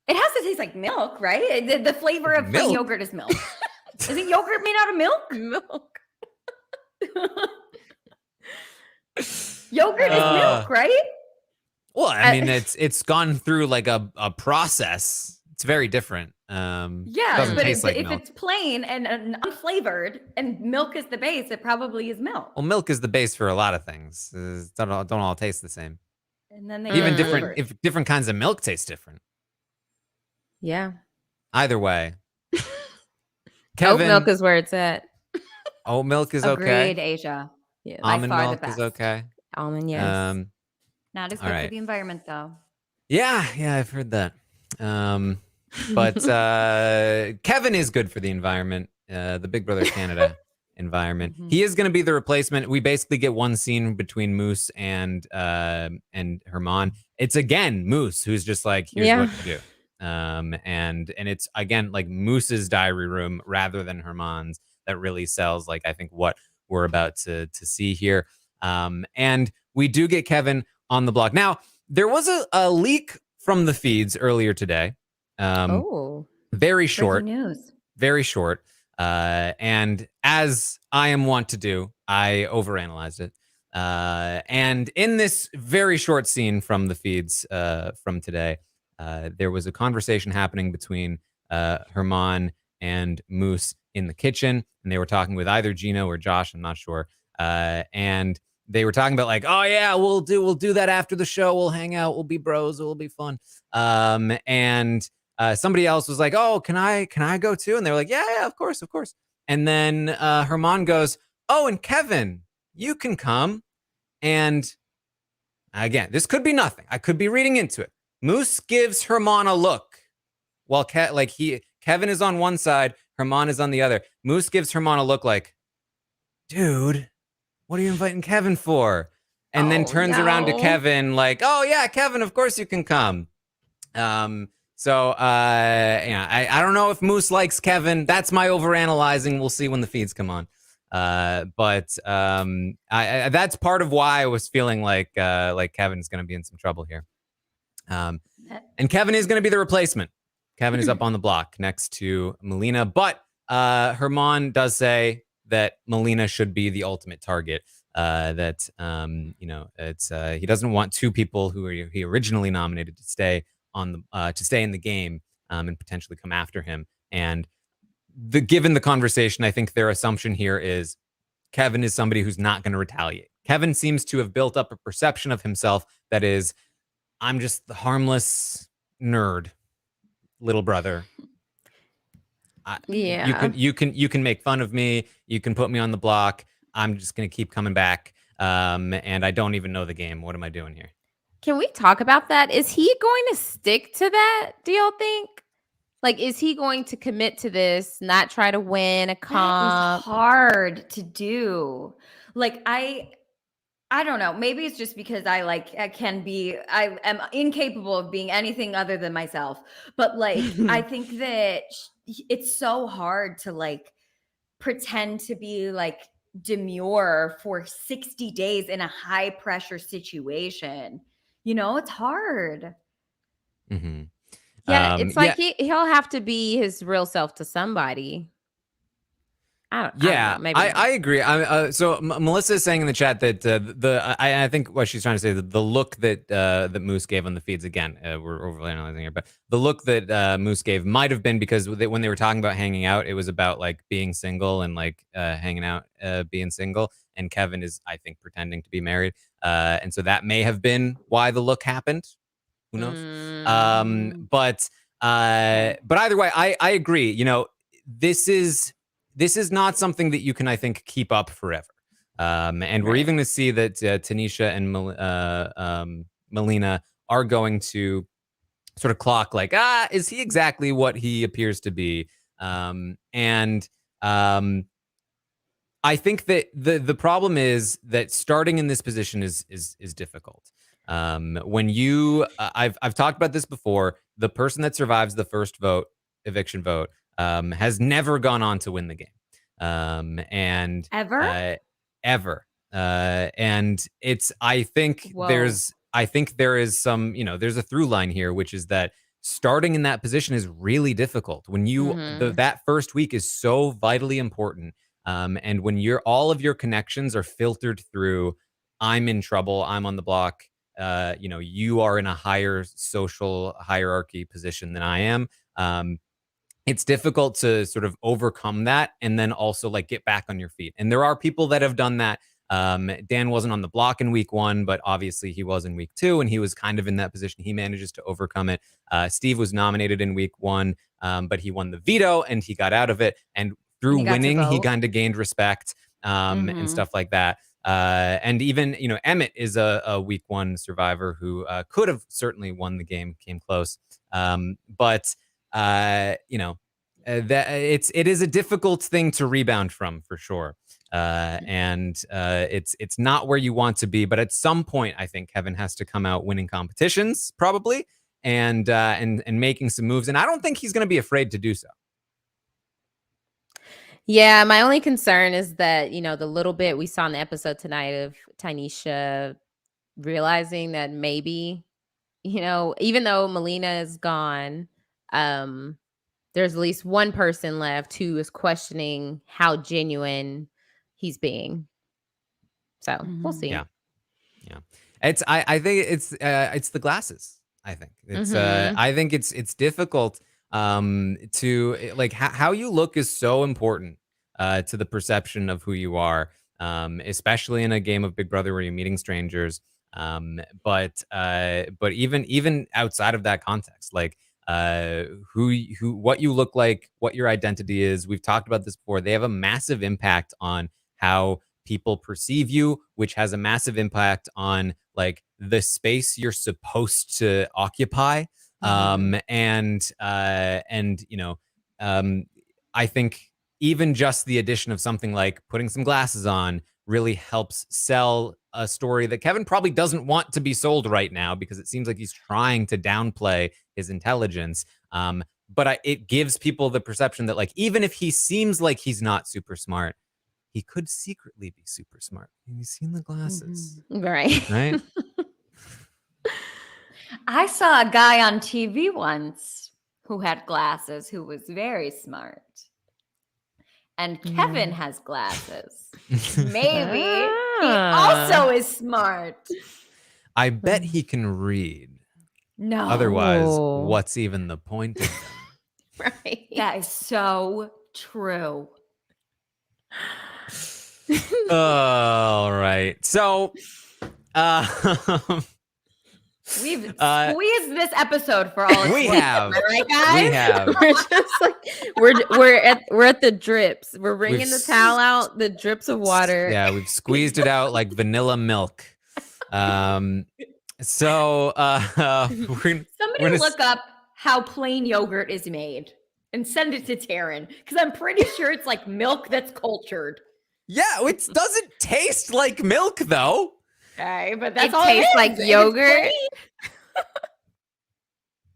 It has to taste like milk, right? The flavor of plain Milk? yogurt is milk. Isn't yogurt made out of milk? Milk. Yogurt is milk, right? Well, I mean, it's gone through like a process. It's very different. Yeah, doesn't but taste like if milk. it's plain and unflavored and milk is the base, it probably is milk. Well, milk is the base for a lot of things. Don't all taste the same. And then they Even get different. flavored. If different kinds of milk taste different. Yeah. Either way. Oat Kevin, milk is where it's at. oat milk is Agreed, okay. Aysha. Yeah. By Almond far the milk is best. okay. Almond, yes. Not as All good right. for the environment, though. Yeah, I've heard that. But Kevin is good for the environment, the Big Brother Canada environment. Mhm. He is going to be the replacement. We basically get one scene between Moose and Herman. It's again Moose who's just like, here's Yeah. what to do. And it's again like Moose's diary room rather than Herman's that really sells like I think what we're about to see here. And we do get Kevin on the block. Now, there was a leak from the feeds earlier today. Very short. Breaking news. Very short. And as I am wont to do, I overanalyzed it. And in this very short scene from the feeds from today, there was a conversation happening between Herman and Moose in the kitchen, and they were talking with either Gino or Josh, I'm not sure. And they were talking about like, oh yeah, we'll do that after the show. We'll hang out. We'll be bros. It will be fun. And somebody else was like, oh, can I go too? And they were like, yeah, of course. And then Herman goes, oh, and Kevin, you can come. And again, this could be nothing. I could be reading into it. Moose gives Herman a look while Kevin is on one side, Herman is on the other. Moose gives Herman a look like, dude, what are you inviting Kevin for? And then turns around to Kevin like, oh yeah, Kevin, of course you can come. So I don't know if Moose likes Kevin. That's my overanalyzing. We'll see when the feeds come on. But that's part of why I was feeling like Kevin's going to be in some trouble here. And Kevin is going to be the replacement. Kevin is up on the block next to Melina, but Herman does say that Melina should be the ultimate target. That it's he doesn't want two people who he originally nominated to stay on the to stay in the game and potentially come after him. And given the conversation, I think their assumption here is Kevin is somebody who's not going to retaliate. Kevin seems to have built up a perception of himself that is, I'm just the harmless nerd, little brother. Yeah. You can make fun of me. You can put me on the block. I'm just going to keep coming back. And I don't even know the game. What am I doing here? Can we talk about that? Is he going to stick to that, do y'all think? Like, is he going to commit to this, not try to win a That is comp? hard to do. Like, I don't know. Maybe it's just because I am incapable of being anything other than myself. But like, I think that it's so hard to like pretend to be like demure for 60 days in a high pressure situation. You know, it's hard. Mm-hmm. Yeah, it's like he'll have to be his real self to somebody. I don't know. Maybe I agree. So Melissa is saying in the chat that I think what she's trying to say, the look that Moose gave on the feeds, again, we're overanalyzing here, but the look that Moose gave might have been because when they were talking about hanging out, it was about like being single and like hanging out, being single. And Kevin is, I think, pretending to be married, and so that may have been why the look happened. Who knows? But either way, I agree. You know, this is not something that you can, I think, keep up forever. And we're even going to see that Tanisha and Melina are going to sort of clock like, is he exactly what he appears to be? I think that the problem is that starting in this position is difficult. When you, I've talked about this before. The person that survives the first eviction vote, has never gone on to win the game, and ever. And it's, I think there is some, you know, there's a through line here, which is that starting in that position is really difficult. When you that first week is so vitally important. And when all of your connections are filtered through, I'm in trouble, I'm on the block, you know, you are in a higher social hierarchy position than I am. It's difficult to sort of overcome that and then also like get back on your feet. And there are people that have done that. Dan wasn't on the block in week 1, but obviously he was in week 2, and he was kind of in that position. He manages to overcome it. Steve was nominated in week 1, but he won the veto and he got out of it. And through winning, he kind of gained respect and stuff like that. And even, you know, Emmett is a week 1 survivor who could have certainly won the game, came close. But you know, that it is a difficult thing to rebound from, for sure. And it's not where you want to be, but at some point, I think Kevin has to come out winning competitions, probably, and making some moves. And I don't think he's going to be afraid to do so. Yeah, my only concern is that, you know, the little bit we saw in the episode tonight of Tanisha realizing that maybe, you know, even though Melina is gone, there's at least one person left who is questioning how genuine he's being. So we'll see. Yeah. I think it's the glasses. I think it's I think it's difficult to like how you look is so important to the perception of who you are, especially in a game of Big Brother where you're meeting strangers. But even outside of that context, like what you look like, what your identity is. We've talked about this before. They have a massive impact on how people perceive you, which has a massive impact on like the space you're supposed to occupy. And you know, I think even just the addition of something like putting some glasses on really helps sell a story that Kevin probably doesn't want to be sold right now, because it seems like he's trying to downplay his intelligence. But it gives people the perception that, like, even if he seems like he's not super smart, he could secretly be super smart. Have you seen the glasses? Right. I saw a guy on TV once who had glasses who was very smart. And Kevin has glasses. Maybe he also is smart. I bet he can read. No. Otherwise, what's even the point of them? Right. That is so true. All right. So we've squeezed this episode for all it's we worth, have. Right, guys? We have. We're just like we're at the drips. We're wringing the towel out, the drips of water. Yeah, we've squeezed it out like vanilla milk. So somebody look up how plain yogurt is made and send it to Taran, because I'm pretty sure it's like milk that's cultured. Yeah, it doesn't taste like milk though. Okay, but that's it all tastes it is. like yogurt.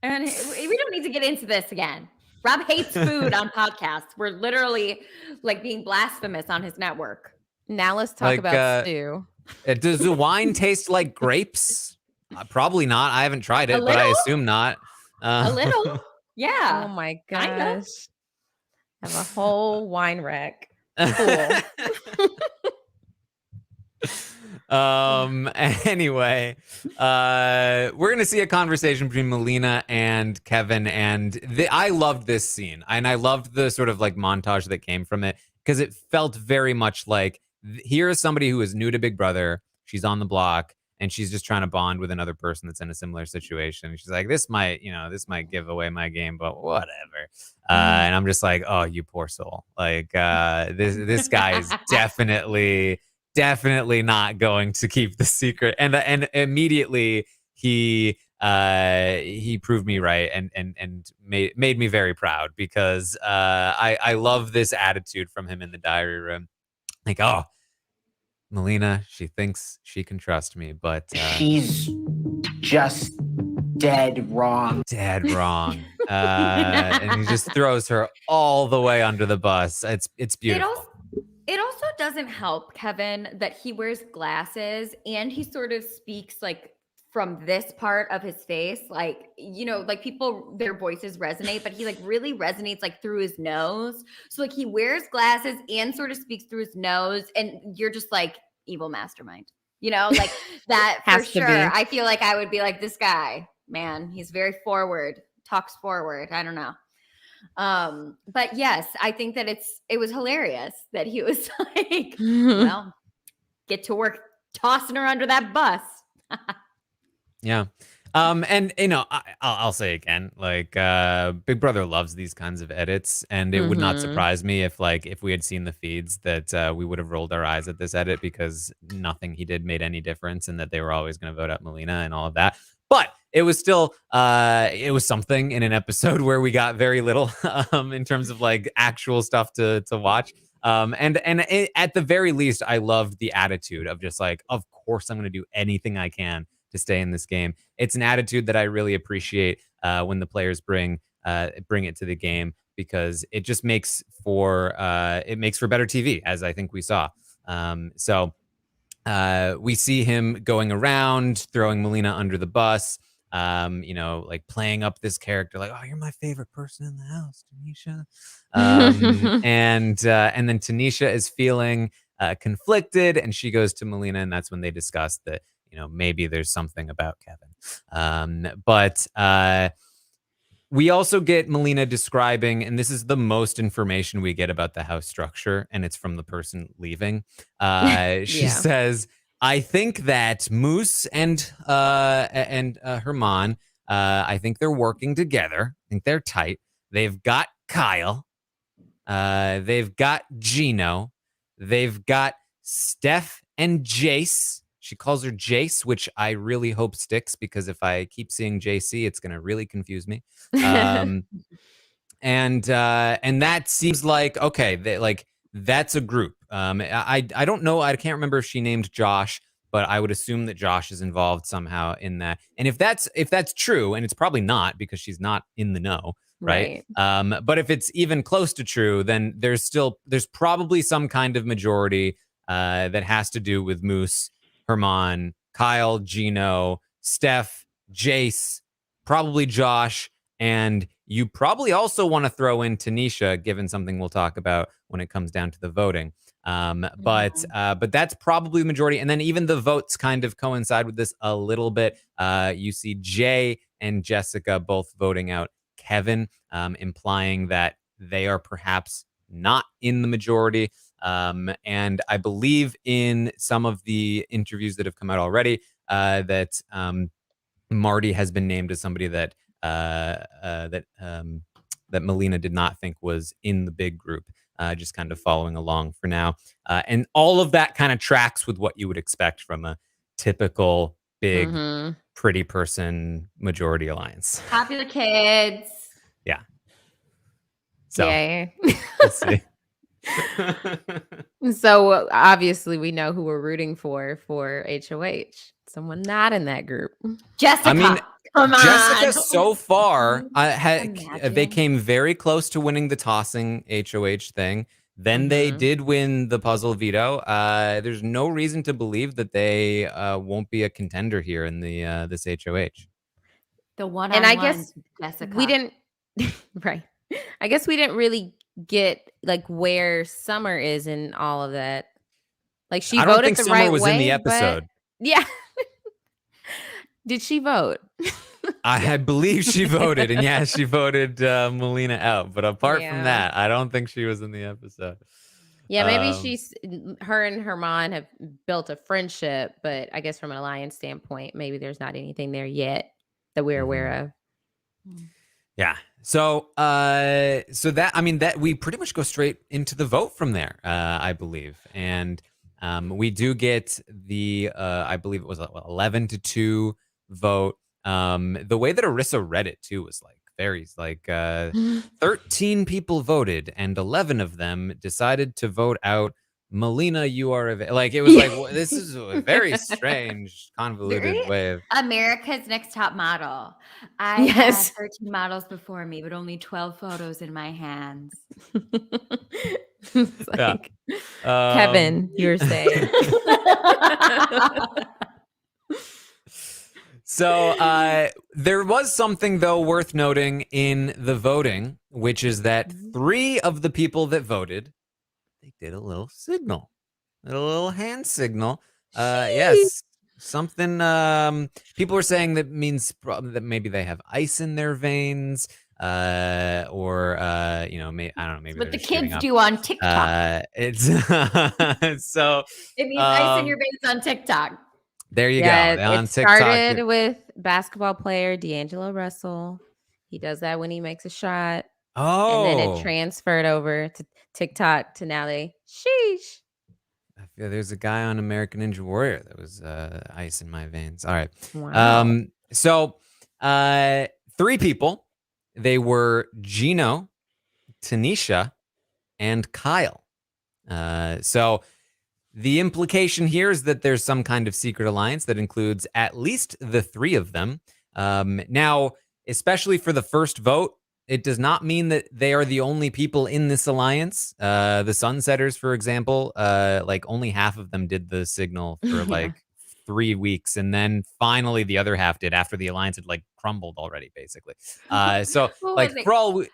And we don't need to get into this again. Rob hates food on podcasts. We're literally like being blasphemous on his network. Now let's talk Like, about stew. does the wine taste like grapes? Probably not. I haven't tried A it, but I little? assume not. A little. Yeah. Oh my Kinda. gosh. I have a whole wine rack. Cool. Anyway, we're gonna see a conversation between Melina and Kevin, and I loved this scene, and I loved the sort of like montage that came from it, because it felt very much like here is somebody who is new to Big Brother. She's on the block, and she's just trying to bond with another person that's in a similar situation. She's like, this might give away my game, but whatever. And I'm just like, oh, you poor soul. Like, this guy is definitely not going to keep the secret. And immediately he proved me right and made me very proud, because I love this attitude from him in the diary room. Like, oh, Melina, she thinks she can trust me, but She's just dead wrong. dead wrong. And he just throws her all the way under the bus. It's beautiful. It also doesn't help Kevin that he wears glasses and he sort of speaks like from this part of his face, like, you know, like people, their voices resonate, but he like really resonates like through his nose. So like he wears glasses and sort of speaks through his nose, and you're just like evil mastermind, you know, like that for Has to sure. be. I feel like I would be like, this guy, man, he's very forward, talks forward. I don't know. But yes, I think that it was hilarious that he was like, well, get to work tossing her under that bus. Yeah. And you know, I'll say again, like, Big Brother loves these kinds of edits, and it would not surprise me if we had seen the feeds that we would have rolled our eyes at this edit, because nothing he did made any difference, and that they were always going to vote out Melina and all of that. But it was still, it was something in an episode where we got very little in terms of like actual stuff to watch. And at the very least, I loved the attitude of just like, of course, I'm going to do anything I can to stay in this game. It's an attitude that I really appreciate when the players bring it to the game, because it just makes for better TV, as I think we saw. So we see him going around throwing Melina under the bus. You know, like playing up this character, like, oh, you're my favorite person in the house, Tanisha. And then Tanisha is feeling conflicted, and she goes to Melina, and that's when they discuss that, you know, maybe there's something about Kevin. But we also get Melina describing, and this is the most information we get about the house structure, and it's from the person leaving. She says, I think that Moose and Herman, I think they're working together. I think they're tight. They've got Kyle. They've got Gino. They've got Steph and Jace. She calls her Jace, which I really hope sticks, because if I keep seeing JC, it's going to really confuse me. And that seems like, okay, that's a group. I don't know. I can't remember if she named Josh, but I would assume that Josh is involved somehow in that. And if that's true, and it's probably not, because she's not in the know, right? But if it's even close to true, then there's probably some kind of majority that has to do with Moose, Herman, Kyle, Gino, Steph, Jace, probably Josh, and you probably also want to throw in Tanisha, given something we'll talk about when it comes down to the voting. But that's probably the majority. And then even the votes kind of coincide with this a little bit. You see Jay and Jessica both voting out Kevin, implying that they are perhaps not in the majority. And I believe in some of the interviews that have come out already, that Marty has been named as somebody that Melina did not think was in the big group, just kind of following along for now. And all of that kind of tracks with what you would expect from a typical big, pretty person majority alliance. Popular kids. Yeah. So Yay. let's see. So obviously we know who we're rooting for HOH. Someone not in that group. Jessica. I mean, come on. Jessica so far, they Imagine. came very close to winning the tossing HOH thing. Then they did win the puzzle veto. There's no reason to believe that they won't be a contender here in the this HOH. The one And I on guess Jessica. we didn't right. I guess we didn't really get like where Summer is in all of that. Like she I don't voted think the Summer right was way, in the but episode. yeah. Did she vote? I believe she voted, and yeah, she voted Melina out. But apart from Yeah. that, I don't think she was in the episode. Yeah, maybe her and Herman have built a friendship, but I guess from an alliance standpoint, maybe there's not anything there yet that we're aware of. Yeah. So that, I mean, that we pretty much go straight into the vote from there, I believe. And we do get the I believe it was 11-2 vote. The way that Arissa read it too was like very like 13 people voted and 11 of them decided to vote out Melina. You are like, it was like, this is a very strange, convoluted way of America's Next Top Model. I Yes. had 13 models before me, but only 12 photos in my hands. It's like, Kevin, you're saying. So there was something, though, worth noting in the voting, which is that 3 of the people that voted, they did a little signal, a little hand signal. Yes, something people were saying that means that maybe they have ice in their veins, or you know, I don't know, maybe What they're the just giving kids up. do on TikTok. It's so It means ice in your veins on TikTok. there you go. On It TikTok, started with basketball player D'Angelo Russell. He does that when he makes a shot. And then it transferred over to TikTok to now they sheesh. I feel there's a guy on American Ninja Warrior that was ice in my veins. All right. Wow. So 3 people. They were Gino, Tanisha, and Kyle. So the implication here is that there's some kind of secret alliance that includes at least the 3 of them. Now, especially for the first vote, it does not mean that they are the only people in this alliance. The Sunsetters, for example, like only half of them did the signal for like 3 weeks, and then finally the other half did after the alliance had like crumbled already, basically. So like for all we,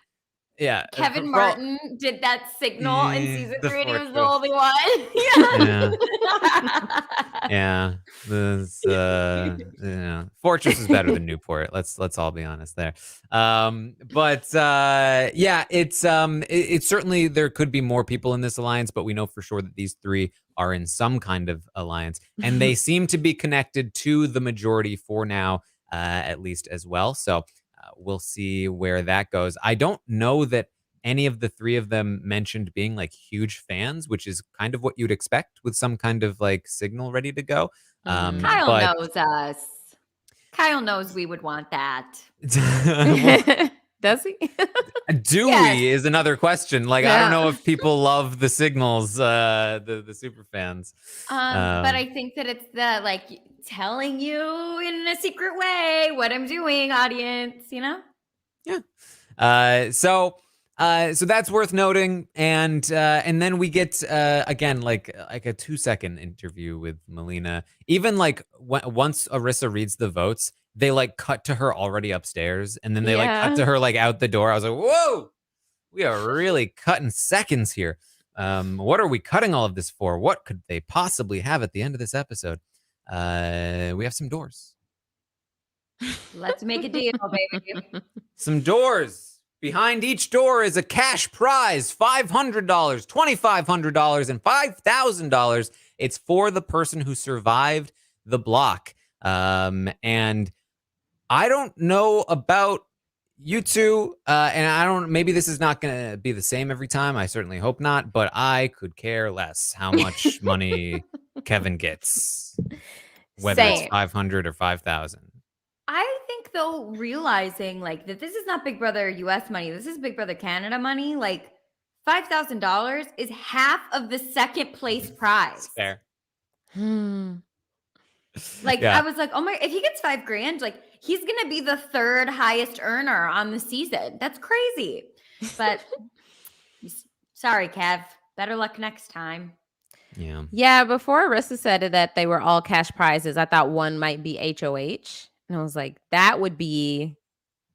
yeah, Kevin Martin did that signal in season 3, and he was the only one. Yeah. This, Fortress is better than Newport. Let's all be honest there. But yeah, it's certainly there could be more people in this alliance, but we know for sure that these 3 are in some kind of alliance, and they seem to be connected to the majority for now, at least as well. So we'll see where that goes. I don't know that any of the 3 of them mentioned being like huge fans, which is kind of what you'd expect with some kind of like signal ready to go. Kyle knows us. Kyle knows we would want that. Does he? Do we is another question. Like, I don't know if people love the signals, the super fans. But I think that it's the like telling you in a secret way what I'm doing, audience, you know? Yeah. So that's worth noting, and then we get again like a 2-second interview with Melina. Even like once Arissa reads the votes, they like cut to her already upstairs, and then they like cut to her like out the door. I was like, whoa, we are really cutting seconds here. What are we cutting all of this for? What could they possibly have at the end of this episode? We have some doors. Let's make a deal, baby. Some doors. Behind each door is a cash prize, $500, $2,500, and $5,000. It's for the person who survived the block. And I don't know about you two, and I don't, maybe this is not going to be the same every time. I certainly hope not, but I could care less how much money Kevin gets, whether it's 500 or 5,000. I think though, realizing like that this is not Big Brother US money, this is Big Brother Canada money. Like $5,000 is half of the second place prize. Fair. Like I was like, oh my, if he gets $5,000, like he's gonna be the 3rd highest earner on the season. That's crazy. But sorry, Kev. Better luck next time. Yeah. Yeah, before Arissa said that they were all cash prizes, I thought one might be HOH. And I was like, that would be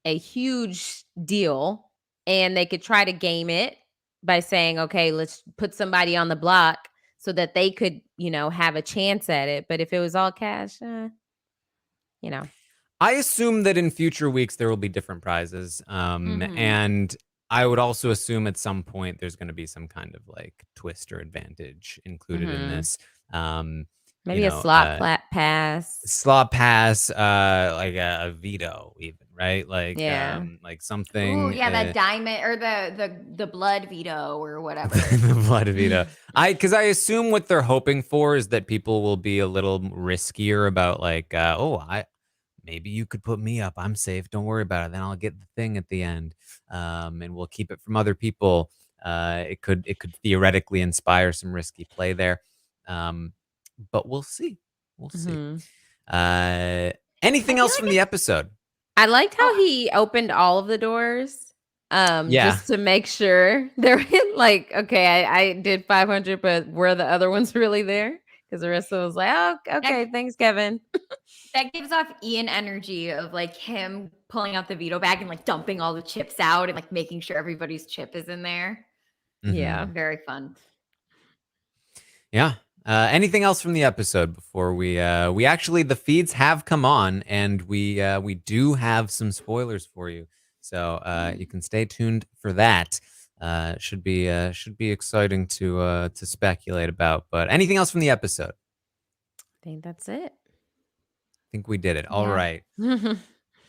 a huge deal. And they could try to game it by saying, okay, let's put somebody on the block so that they could, have a chance at it. But if it was all cash, I assume that in future weeks there will be different prizes. And I would also assume at some point there's going to be some kind of like twist or advantage included in this. Maybe a slot pass. Slot pass, like a veto, even, right? Like, Yeah. like something. Ooh, yeah, that diamond or the blood veto or whatever. The blood veto. Because I assume what they're hoping for is that people will be a little riskier about like, maybe you could put me up. I'm safe. Don't worry about it. Then I'll get the thing at the end, and we'll keep it from other people. It could theoretically inspire some risky play there, but we'll see. We'll see. Anything else from the episode? I liked how he opened all of the doors. Just to make sure they're like, okay, I did 500, but were the other ones really there? Because Arissa was like, oh, okay, thanks, Kevin. That gives off Ian energy of like him pulling out the veto bag and like dumping all the chips out and like making sure everybody's chip is in there. Yeah. Very fun. Yeah. Anything else from the episode before we actually, the feeds have come on and we do have some spoilers for you. So you can stay tuned for that. Should be exciting to speculate about. But anything else from the episode? I think that's it. I think we did it. All right.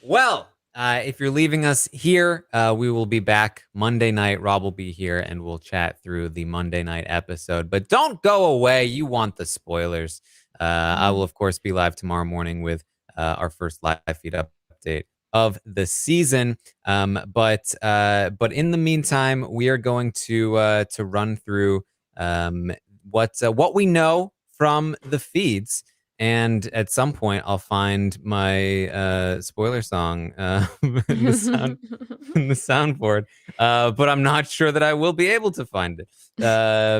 Well, if you're leaving us here, we will be back Monday night. Rob will be here and we'll chat through the Monday night episode. But don't go away. You want the spoilers. I will, of course, be live tomorrow morning with our first live feed update of the season. But in the meantime, we are going to run through what we know from the feeds. And at some point, I'll find my spoiler song in the soundboard, but I'm not sure that I will be able to find it.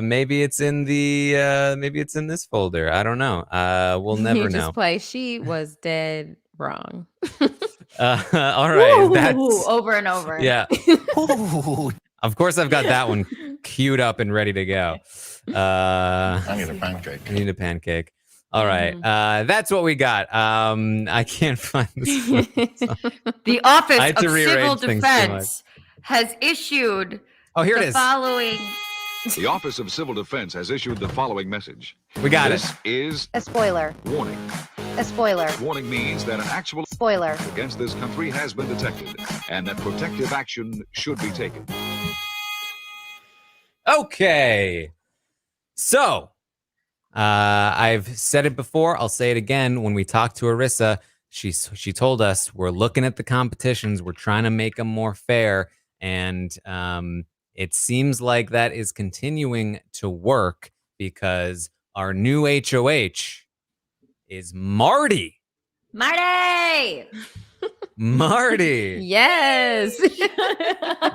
Maybe it's in this folder. I don't know. We'll never know. Just play. She was dead wrong. All right, that's over and over. Yeah. Of course, I've got that one queued up and ready to go. I need a pancake. I need a pancake. All right. That's what we got. I can't find this. The Office of Civil Defense has issued the following. The Office of Civil Defense has issued the following message. We got this is a spoiler. Warning. A spoiler. Warning means that an actual spoiler against this country has been detected and that protective action should be taken. Okay. So, I've said it before. I'll say it again. When we talked to Arissa, she told us we're looking at the competitions. We're trying to make them more fair. And it seems like that is continuing to work because our new HOH is Marty. Marty! Marty. Yes.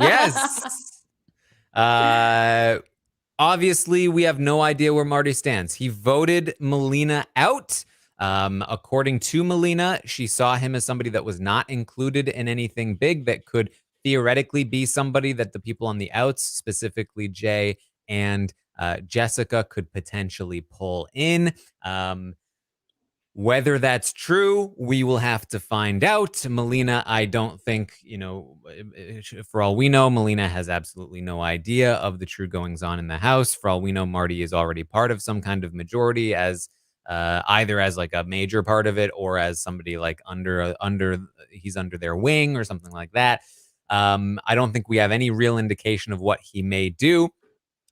Yes. Obviously, we have no idea where Marty stands. He voted Melina out. According to Melina, she saw him as somebody that was not included in anything big that could theoretically be somebody that the people on the outs, specifically Jay and Jessica, could potentially pull in. Whether that's true, we will have to find out. Melina, I don't think, for all we know, Melina has absolutely no idea of the true goings on in the house. For all we know, Marty is already part of some kind of majority as either as like a major part of it or as somebody like he's under their wing or something like that. I don't think we have any real indication of what he may do,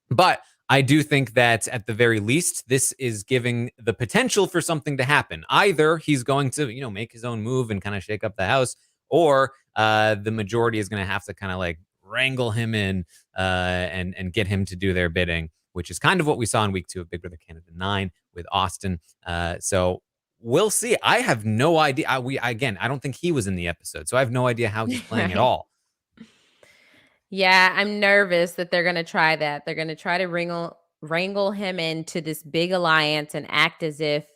but I do think that at the very least, this is giving the potential for something to happen. Either he's going to, make his own move and kind of shake up the house, or the majority is going to have to kind of like wrangle him in and get him to do their bidding, which is kind of what we saw in week 2 of Big Brother Canada 9 with Austin. So we'll see. I have no idea. I don't think he was in the episode, so I have no idea how he's playing at all. Yeah, I'm nervous that they're going to try that. They're going to try to wrangle him into this big alliance and act as if,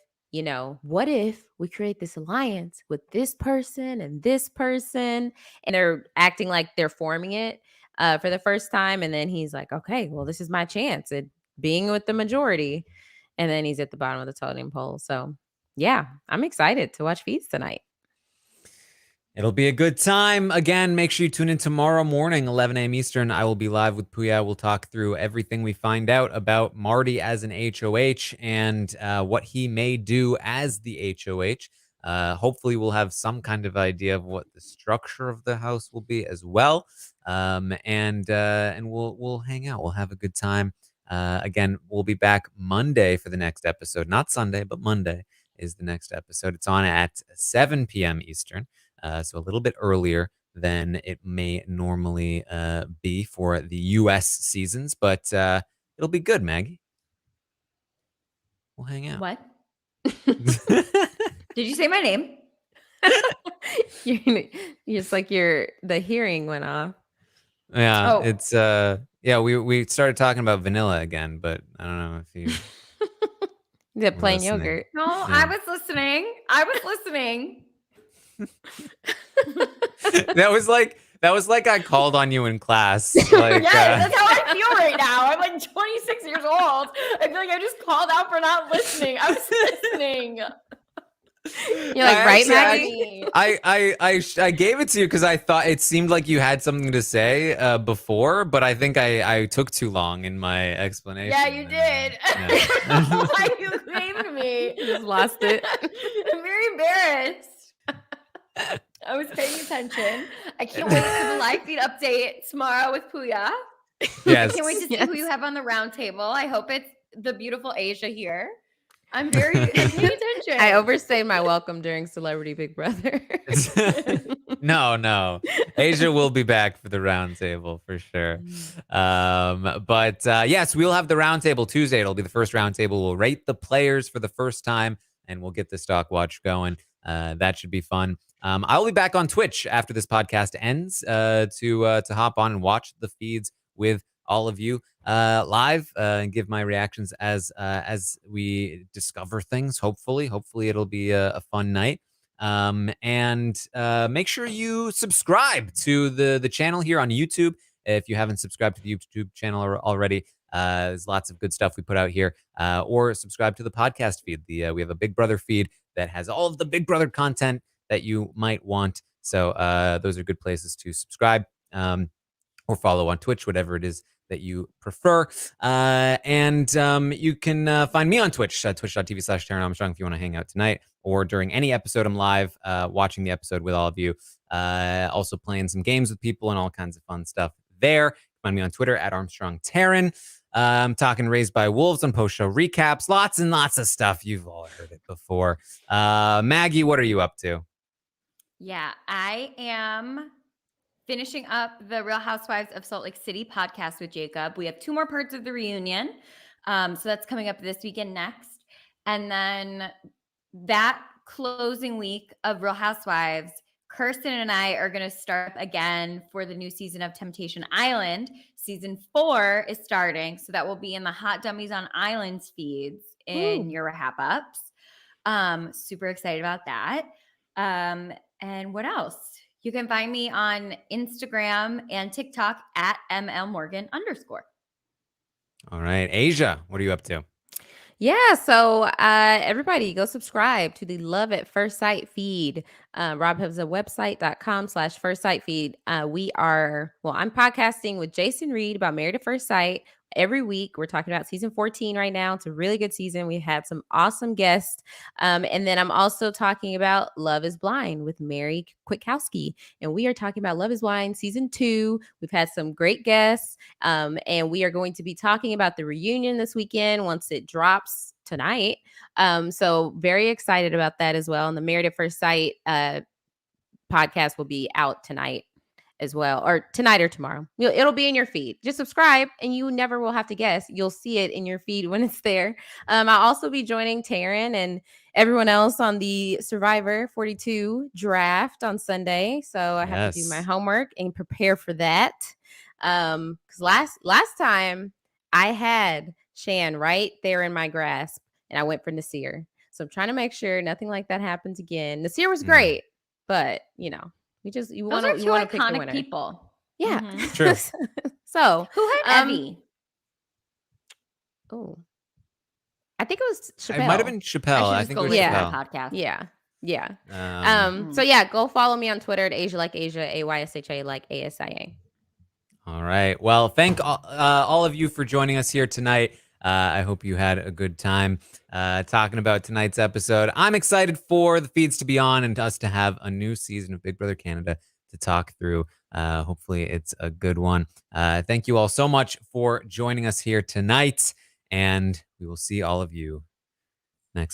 what if we create this alliance with this person and this person? And they're acting like they're forming it for the first time. And then he's like, okay, well, this is my chance at being with the majority. And then he's at the bottom of the totem pole. So, yeah, I'm excited to watch Feeds tonight. It'll be a good time. Again, make sure you tune in tomorrow morning, 11 a.m. Eastern. I will be live with Puya. We'll talk through everything we find out about Marty as an HOH and what he may do as the HOH. Hopefully, we'll have some kind of idea of what the structure of the house will be as well. And we'll hang out. We'll have a good time. Again, we'll be back Monday for the next episode. Not Sunday, but Monday is the next episode. It's on at 7 p.m. Eastern. So a little bit earlier than it may normally be for the U.S. seasons, but it'll be good, Maggie. We'll hang out. What? Did you say my name? It's like the hearing went off. Yeah, Oh. it's we started talking about vanilla again, but I don't know if you The plain listening. yogurt. No, Yeah. I was listening. that was like I called on you in class. Like, Yeah, that's how I feel right now. I'm like 26 years old. I feel like I just called out for not listening. I was listening. You're like, right, Maggie? I gave it to you because I thought it seemed like you had something to say before, but I think I took too long in my explanation. Yeah, you did. Yeah. Why you claimed me? You just lost it. I'm very embarrassed. I was paying attention. I can't wait for the live feed update tomorrow with Puya. Yes. I can't wait to see who you have on the round table. I hope it's the beautiful Aysha here. I'm very paying attention. I overstayed my welcome during Celebrity Big Brother. No. Aysha will be back for the round table for sure. But yes, we'll have the round table Tuesday. It'll be the first round table. We'll rate the players for the first time and we'll get the stock watch going. That should be fun. I'll be back on Twitch after this podcast ends to hop on and watch the feeds with all of you live and give my reactions as we discover things. Hopefully it'll be a fun night. And make sure you subscribe to the channel here on YouTube if you haven't subscribed to the YouTube channel already. There's lots of good stuff we put out here. Or subscribe to the podcast feed. We have a Big Brother feed that has all of the Big Brother content that you might want. So those are good places to subscribe or follow on Twitch, whatever it is that you prefer. And you can find me on Twitch, twitch.tv/Taran Armstrong if you want to hang out tonight or during any episode. I'm live watching the episode with all of you. Also playing some games with people and all kinds of fun stuff there. Find me on Twitter at Armstrong Taran. I'm talking Raised by Wolves on post-show recaps. Lots and lots of stuff. You've all heard it before. Maggie, what are you up to? Yeah, I am finishing up the Real Housewives of Salt Lake City podcast with Jacob. We have 2 more parts of the reunion. So that's coming up this weekend next. And then that closing week of Real Housewives, Kirsten and I are going to start again for the new season of Temptation Island. Season 4 is starting. So that will be in the Hot Dummies on Islands feeds in your wrap-ups. Super excited about that. And what else? You can find me on Instagram and TikTok at @MLMorgan_. All right. Aysha, what are you up to? Yeah, so everybody go subscribe to the Love at First Sight feed. Rob has a website.com/First Sight feed. I'm podcasting with Jason Reed about Married at First Sight. Every week, we're talking about season 14 right now. It's a really good season. We had some awesome guests. And then I'm also talking about Love is Blind with Mary Kwiatkowski. And we are talking about Love is Blind season 2. We've had some great guests. And we are going to be talking about the reunion this weekend once it drops tonight. So very excited about that as well. And the Married at First Sight podcast will be out tonight as well, or tonight or tomorrow. It'll be in your feed. Just subscribe and you never will have to guess. You'll see it in your feed when it's there. I'll also be joining Taran and everyone else on the Survivor 42 draft on Sunday. So I have to do my homework and prepare for that. Because last time I had Shan right there in my grasp, and I went for Nasir. So I'm trying to make sure nothing like that happens again. Nasir was great, but you know, you Those want are to two pick the iconic winner. people. Yeah, Mhm. True. So Who had um, Evie? oh, I think it was Chappelle. It might have been Chappelle. I just think go it was listen to Chappelle. that podcast. Yeah. Um, So yeah, go follow me on Twitter at Aysha like Asia, AYSHA like ASIA. All right. Well, thank all of you for joining us here tonight. I hope you had a good time talking about tonight's episode. I'm excited for the feeds to be on and us to have a new season of Big Brother Canada to talk through. Hopefully it's a good one. Thank you all so much for joining us here tonight, and we will see all of you next time.